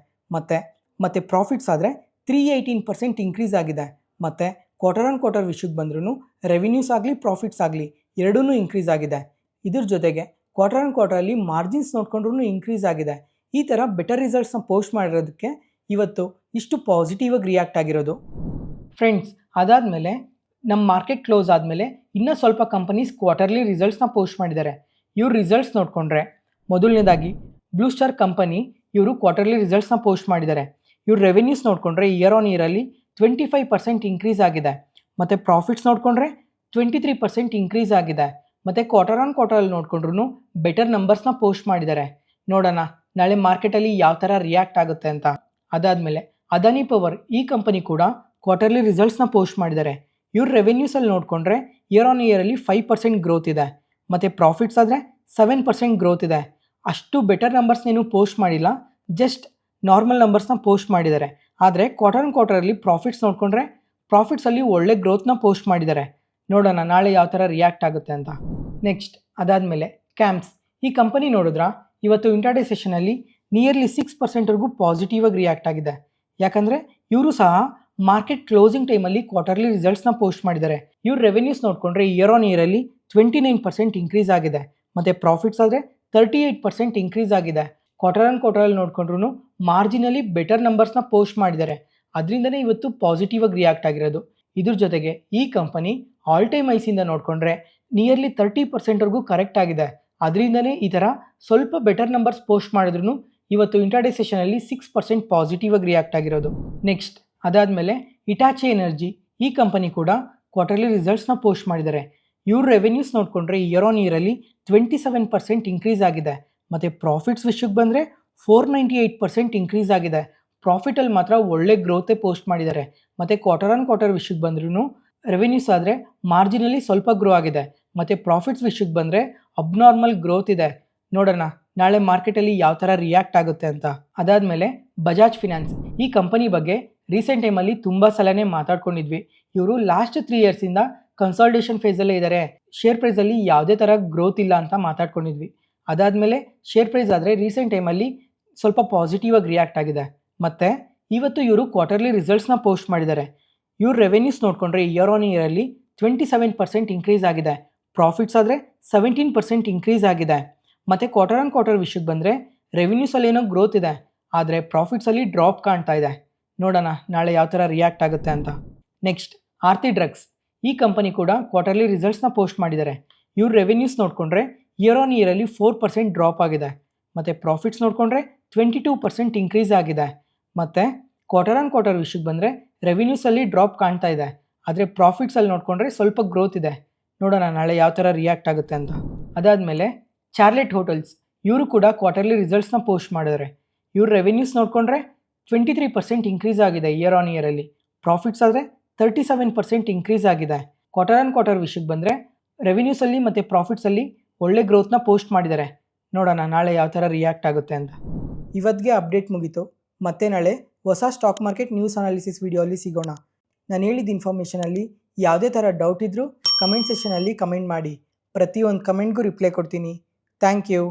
Speaker 1: ಮತ್ತು ಪ್ರಾಫಿಟ್ಸ್ ಆದರೆ 318% ಇನ್ಕ್ರೀಸ್ ಆಗಿದೆ. ಮತ್ತು ಕ್ವಾರ್ಟರ್ ಆನ್ ಕ್ವಾರ್ಟರ್ ವಿಷಯಕ್ಕೆ ಬಂದ್ರೂ ರೆವೆನ್ಯೂಸ್ ಆಗಲಿ ಪ್ರಾಫಿಟ್ಸ್ ಆಗಲಿ ಎರಡೂ ಇನ್ಕ್ರೀಸ್ ಆಗಿದೆ. ಇದ್ರ ಜೊತೆಗೆ ಕ್ವಾರ್ಟರ್ ಆನ್ ಕ್ವಾರ್ಟರಲ್ಲಿ ಮಾರ್ಜಿನ್ಸ್ ನೋಡ್ಕೊಂಡ್ರೂ ಇನ್ಕ್ರೀಸ್ ಆಗಿದೆ. ಈ ಥರ ಬೆಟರ್ ರಿಸಲ್ಟ್ಸ್ನ ಪೋಸ್ಟ್ ಮಾಡಿರೋದಕ್ಕೆ ಇವತ್ತು ಇಷ್ಟು ಪಾಸಿಟಿವ್ ಆಗಿ ರಿಯಾಕ್ಟ್ ಆಗಿರೋದು. ಫ್ರೆಂಡ್ಸ್, ಅದಾದಮೇಲೆ ನಮ್ಮ ಮಾರ್ಕೆಟ್ ಕ್ಲೋಸ್ ಆದಮೇಲೆ ಇನ್ನೂ ಸ್ವಲ್ಪ ಕಂಪನೀಸ್ ಕ್ವಾರ್ಟರ್ಲಿ ರಿಸಲ್ಟ್ಸ್ನ ಪೋಸ್ಟ್ ಮಾಡಿದ್ದಾರೆ. ಇವ್ರ ರಿಸಲ್ಟ್ಸ್ ನೋಡಿಕೊಂಡ್ರೆ ಮೊದಲನೇದಾಗಿ ಬ್ಲೂ ಸ್ಟಾರ್ ಕಂಪನಿ ಇವರು ಕ್ವಾರ್ಟರ್ಲಿ ರಿಸಲ್ಟ್ಸ್ನ ಪೋಸ್ಟ್ ಮಾಡಿದ್ದಾರೆ. ಇವ್ರ ರೆವೆನ್ಯೂಸ್ ನೋಡಿಕೊಂಡ್ರೆ ಇಯರ್ ಆನ್ ಇಯರಲ್ಲಿ 25% ಇನ್ಕ್ರೀಸ್ ಆಗಿದೆ. ಮತ್ತು ಪ್ರಾಫಿಟ್ಸ್ ನೋಡಿಕೊಂಡ್ರೆ 23% ಇನ್ಕ್ರೀಸ್ ಆಗಿದೆ. ಮತ್ತು ಕ್ವಾರ್ಟರ್ ಆನ್ ಕ್ವಾರ್ಟರಲ್ಲಿ ನೋಡಿಕೊಂಡ್ರು ಬೆಟರ್ ನಂಬರ್ಸ್ನ ಪೋಸ್ಟ್ ಮಾಡಿದ್ದಾರೆ. ನೋಡೋಣ ನಾಳೆ ಮಾರ್ಕೆಟಲ್ಲಿ ಯಾವ ಥರ ರಿಯಾಕ್ಟ್ ಆಗುತ್ತೆ ಅಂತ. ಅದಾದಮೇಲೆ ಅದಾನಿ ಪವರ್ ಈ ಕಂಪನಿ ಕೂಡ ಕ್ವಾರ್ಟರ್ಲಿ ರಿಸಲ್ಟ್ಸ್ನ ಪೋಸ್ಟ್ ಮಾಡಿದ್ದಾರೆ. ಇವ್ರ ರೆವೆನ್ಯೂಸಲ್ಲಿ ನೋಡಿಕೊಂಡ್ರೆ ಇಯರ್ ಆನ್ ಇಯರಲ್ಲಿ 5% ಗ್ರೋತ್ ಇದೆ. ಮತ್ತು ಪ್ರಾಫಿಟ್ಸ್ ಆದರೆ 7% ಗ್ರೋತ್ ಇದೆ. ಅಷ್ಟು ಬೆಟರ್ ನಂಬರ್ಸ್ನೇನು ಪೋಸ್ಟ್ ಮಾಡಿಲ್ಲ, ಜಸ್ಟ್ ನಾರ್ಮಲ್ ನಂಬರ್ಸ್ನ ಪೋಸ್ಟ್ ಮಾಡಿದ್ದಾರೆ. ಆದರೆ ಕ್ವಾರ್ಟರ್ ಆನ್ ಕ್ವಾರ್ಟರಲ್ಲಿ ಪ್ರಾಫಿಟ್ಸ್ ನೋಡಿಕೊಂಡ್ರೆ ಪ್ರಾಫಿಟ್ಸಲ್ಲಿ ಒಳ್ಳೆ ಗ್ರೋತ್ನ ಪೋಸ್ಟ್ ಮಾಡಿದ್ದಾರೆ. ನೋಡೋಣ ನಾಳೆ ಯಾವ ಥರ ರಿಯಾಕ್ಟ್ ಆಗುತ್ತೆ ಅಂತ. ನೆಕ್ಸ್ಟ್ ಅದಾದಮೇಲೆ ಕ್ಯಾಂಪ್ಸ್ ಈ ಕಂಪನಿ ನೋಡಿದ್ರಾ, ಇವತ್ತು ಇಂಟ್ರಾಡೇ ಸೆಷನಲ್ಲಿ ನಿಯರ್ಲಿ 6%ವರೆಗೂ ಪಾಸಿಟಿವ್ ಆಗಿ ರಿಯಾಕ್ಟ್ ಆಗಿದೆ. ಯಾಕಂದರೆ ಇವರು ಸಹ ಮಾರ್ಕೆಟ್ ಕ್ಲೋಸಿಂಗ್ ಟೈಮಲ್ಲಿ ಕ್ವಾರ್ಟರ್ಲಿ ರಿಸಲ್ಟ್ಸ್ನ ಪೋಸ್ಟ್ ಮಾಡಿದ್ದಾರೆ. ಇವ್ರ ರೆವೆನ್ಯೂಸ್ ನೋಡಿಕೊಂಡ್ರೆ ಇಯರ್ ಆನ್ ಇಯರಲ್ಲಿ 29% ಇನ್ಕ್ರೀಸ್ ಆಗಿದೆ. ಮತ್ತು ಪ್ರಾಫಿಟ್ಸ್ ಆದರೆ 38% ಇನ್ಕ್ರೀಸ್ ಆಗಿದೆ. ಕ್ವಾರ್ಟರ್ ಆನ್ ಕ್ವಾರ್ಟರಲ್ಲಿ ನೋಡಿಕೊಂಡ್ರು ಮಾರ್ಜಿನಲ್ಲಿ ಬೆಟರ್ ನಂಬರ್ಸ್ನ ಪೋಸ್ಟ್ ಮಾಡಿದ್ದಾರೆ. ಅದರಿಂದನೇ ಇವತ್ತು ಪಾಸಿಟಿವ್ ಆಗಿ ರಿಯಾಕ್ಟ್ ಆಗಿರೋದು. ಇದ್ರ ಜೊತೆಗೆ ಈ ಕಂಪನಿ ಆಲ್ ಟೈಮ್ ಐಸಿಂದ ನೋಡಿಕೊಂಡ್ರೆ ನಿಯರ್ಲಿ 30%ವರೆಗೂ ಕರೆಕ್ಟ್ ಆಗಿದೆ. ಅದರಿಂದನೇ ಈ ಥರ ಸ್ವಲ್ಪ ಬೆಟರ್ ನಂಬರ್ಸ್ ಪೋಸ್ಟ್ ಮಾಡಿದ್ರು ಇವತ್ತು ಇಂಟ್ರಾಡೇ ಸೆಷನಲ್ಲಿ 6% ಪಾಸಿಟಿವ್ ಆಗಿ ರಿಯಾಕ್ಟ್ ಆಗಿರೋದು. ನೆಕ್ಸ್ಟ್ ಅದಾದಮೇಲೆ ಹಿಟಾಚಿ ಎನರ್ಜಿ ಈ ಕಂಪನಿ ಕೂಡ ಕ್ವಾರ್ಟರ್ಲಿ ರಿಸಲ್ಟ್ಸ್ನ ಪೋಸ್ಟ್ ಮಾಡಿದ್ದಾರೆ. ಇವ್ರ ರೆವೆನ್ಯೂಸ್ ನೋಡಿಕೊಂಡ್ರೆ ಇಯರ್ ಆನ್ ಇಯರಲ್ಲಿ 27% ಇನ್ಕ್ರೀಸ್ ಆಗಿದೆ. ಮತ್ತು ಪ್ರಾಫಿಟ್ಸ್ ವಿಷಯಕ್ಕೆ ಬಂದರೆ 498% ಇನ್ಕ್ರೀಸ್ ಆಗಿದೆ. ಪ್ರಾಫಿಟಲ್ಲಿ ಮಾತ್ರ ಒಳ್ಳೆ ಗ್ರೋತೆ ಪೋಸ್ಟ್ ಮಾಡಿದ್ದಾರೆ. ಮತ್ತು ಕ್ವಾರ್ಟರ್ ಆನ್ ಕ್ವಾರ್ಟರ್ ವಿಷಯಕ್ಕೆ ಬಂದ್ರೂ ರೆವೆನ್ಯೂಸ್ ಆದರೆ ಮಾರ್ಜಿನಲ್ಲಿ ಸ್ವಲ್ಪ ಗ್ರೋ ಆಗಿದೆ. ಮತ್ತು ಪ್ರಾಫಿಟ್ಸ್ ವಿಷಯಕ್ಕೆ ಬಂದರೆ ಅಬ್ನಾರ್ಮಲ್ ಗ್ರೋತ್ ಇದೆ. ನೋಡೋಣ ನಾಳೆ ಮಾರ್ಕೆಟಲ್ಲಿ ಯಾವ ಥರ ರಿಯಾಕ್ಟ್ ಆಗುತ್ತೆ ಅಂತ. ಅದಾದಮೇಲೆ ಬಜಾಜ್ ಫಿನಾನ್ಸ್ ಈ ಕಂಪನಿ ಬಗ್ಗೆ ರೀಸೆಂಟ್ ಟೈಮಲ್ಲಿ ತುಂಬ ಸಲನೇ ಮಾತಾಡ್ಕೊಂಡಿದ್ವಿ. ಇವರು ಲಾಸ್ಟ್ 3 ಇಯರ್ಸಿಂದ ಕನ್ಸಾಲ್ಟೇಷನ್ ಫೇಸಲ್ಲೇ ಇದ್ದಾರೆ. ಶೇರ್ ಪ್ರೈಸಲ್ಲಿ ಯಾವುದೇ ಥರ ಗ್ರೋತ್ ಇಲ್ಲ ಅಂತ ಮಾತಾಡ್ಕೊಂಡಿದ್ವಿ. ಅದಾದಮೇಲೆ ಶೇರ್ ಪ್ರೈಸ್ ಆದರೆ ರೀಸೆಂಟ್ ಟೈಮಲ್ಲಿ ಸ್ವಲ್ಪ ಪಾಸಿಟಿವ್ ಆಗಿ ರಿಯಾಕ್ಟ್ ಆಗಿದೆ. ಮತ್ತು ಇವತ್ತು ಇವರು ಕ್ವಾರ್ಟರ್ಲಿ ರಿಸಲ್ಟ್ಸ್ನ ಪೋಸ್ಟ್ ಮಾಡಿದ್ದಾರೆ. ಇವ್ರ ರೆವೆನ್ಯೂಸ್ ನೋಡಿಕೊಂಡ್ರೆ ಇಯರ್ ಆನ್ ಇಯರಲ್ಲಿ 27% ಇನ್ಕ್ರೀಸ್ ಆಗಿದೆ. ಪ್ರಾಫಿಟ್ಸ್ ಆದರೆ 17% ಇನ್ಕ್ರೀಸ್ ಆಗಿದೆ. ಮತ್ತು ಕ್ವಾರ್ಟರ್ ಆನ್ ಕ್ವಾರ್ಟರ್ ವಿಷಯಕ್ಕೆ ಬಂದರೆ ರೆವೆನ್ಯೂಸಲ್ಲಿ ಏನೋ ಗ್ರೋತ್ ಇದೆ, ಆದರೆ ಪ್ರಾಫಿಟ್ಸಲ್ಲಿ ಡ್ರಾಪ್ ಕಾಣ್ತಾ ಇದೆ. ನೋಡೋಣ ನಾಳೆ ಯಾವ ಥರ ರಿಯಾಕ್ಟ್ ಆಗುತ್ತೆ ಅಂತ. ನೆಕ್ಸ್ಟ್ ಆರ್ತಿ ಡ್ರಗ್ಸ್ ಈ ಕಂಪನಿ ಕೂಡ ಕ್ವಾರ್ಟರ್ಲಿ ರಿಸಲ್ಟ್ಸ್ನ ಪೋಸ್ಟ್ ಮಾಡಿದ್ದಾರೆ. ಇವ್ರ ರೆವೆನ್ಯೂಸ್ ನೋಡಿಕೊಂಡ್ರೆ ಇಯರ್ ಆನ್ ಇಯರಲ್ಲಿ 4% ಡ್ರಾಪ್ ಆಗಿದೆ. ಮತ್ತು ಪ್ರಾಫಿಟ್ಸ್ ನೋಡಿಕೊಂಡ್ರೆ 22% ಇನ್ಕ್ರೀಸ್ ಆಗಿದೆ. ಮತ್ತು ಕ್ವಾರ್ಟರ್ ಆನ್ ಕ್ವಾರ್ಟರ್ ವಿಷಯಕ್ಕೆ ಬಂದರೆ ರೆವಿನ್ಯೂಸಲ್ಲಿ ಡ್ರಾಪ್ ಕಾಣ್ತಾ ಇದೆ, ಆದರೆ ಪ್ರಾಫಿಟ್ಸಲ್ಲಿ ನೋಡಿಕೊಂಡ್ರೆ ಸ್ವಲ್ಪ ಗ್ರೋತ್ ಇದೆ. ನೋಡೋಣ ನಾಳೆ ಯಾವ ಥರ ರಿಯಾಕ್ಟ್ ಆಗುತ್ತೆ ಅಂತ. ಅದಾದಮೇಲೆ ಚಾರ್ಲೆಟ್ ಹೋಟೆಲ್ಸ್, ಇವರು ಕೂಡ ಕ್ವಾರ್ಟರ್ಲಿ ರಿಸಲ್ಟ್ಸ್ನ ಪೋಸ್ಟ್ ಮಾಡಿದ್ದಾರೆ. ಇವ್ರ ರೆವಿನ್ಯೂಸ್ ನೋಡಿಕೊಂಡ್ರೆ 23% ಇನ್ಕ್ರೀಸ್ ಆಗಿದೆ ಇಯರ್ ಆನ್ ಇಯರಲ್ಲಿ. ಪ್ರಾಫಿಟ್ಸ್ ಆದರೆ 37% ಇನ್ಕ್ರೀಸ್ ಆಗಿದೆ. ಕ್ವಾರ್ಟರ್ ಆನ್ ಕ್ವಾರ್ಟರ್ ವಿಷಯಕ್ಕೆ ಬಂದರೆ ರೆವಿನ್ಯೂಸಲ್ಲಿ ಮತ್ತು ಪ್ರಾಫಿಟ್ಸಲ್ಲಿ ಒಳ್ಳೆ ಗ್ರೋತ್ನ ಪೋಸ್ಟ್ ಮಾಡಿದ್ದಾರೆ. ನೋಡೋಣ ನಾಳೆ ಯಾವ ಥರ ರಿಯಾಕ್ಟ್ ಆಗುತ್ತೆ ಅಂತ. ಇವತ್ತಿಗೆ ಅಪ್ಡೇಟ್ ಮುಗೀತು. ಮತ್ತೆ ನಾಳೆ ಹೊಸ ಸ್ಟಾಕ್ ಮಾರ್ಕೆಟ್ ನ್ಯೂಸ್ ಅನಾಲಿಸಿಸ್ ವಿಡಿಯೋಲ್ಲಿ ಸಿಗೋಣ. ನಾನು ಹೇಳಿದ ಇನ್ಫಾರ್ಮೇಷನಲ್ಲಿ ಯಾವುದೇ ಥರ ಡೌಟ್ ಇದ್ದರೂ ಕಮೆಂಟ್ ಸೆಷನಲ್ಲಿ ಕಮೆಂಟ್ ಮಾಡಿ. ಪ್ರತಿಯೊಂದು ಕಮೆಂಟ್ಗೂ ರಿಪ್ಲೈ ಕೊಡ್ತೀನಿ. Thank you.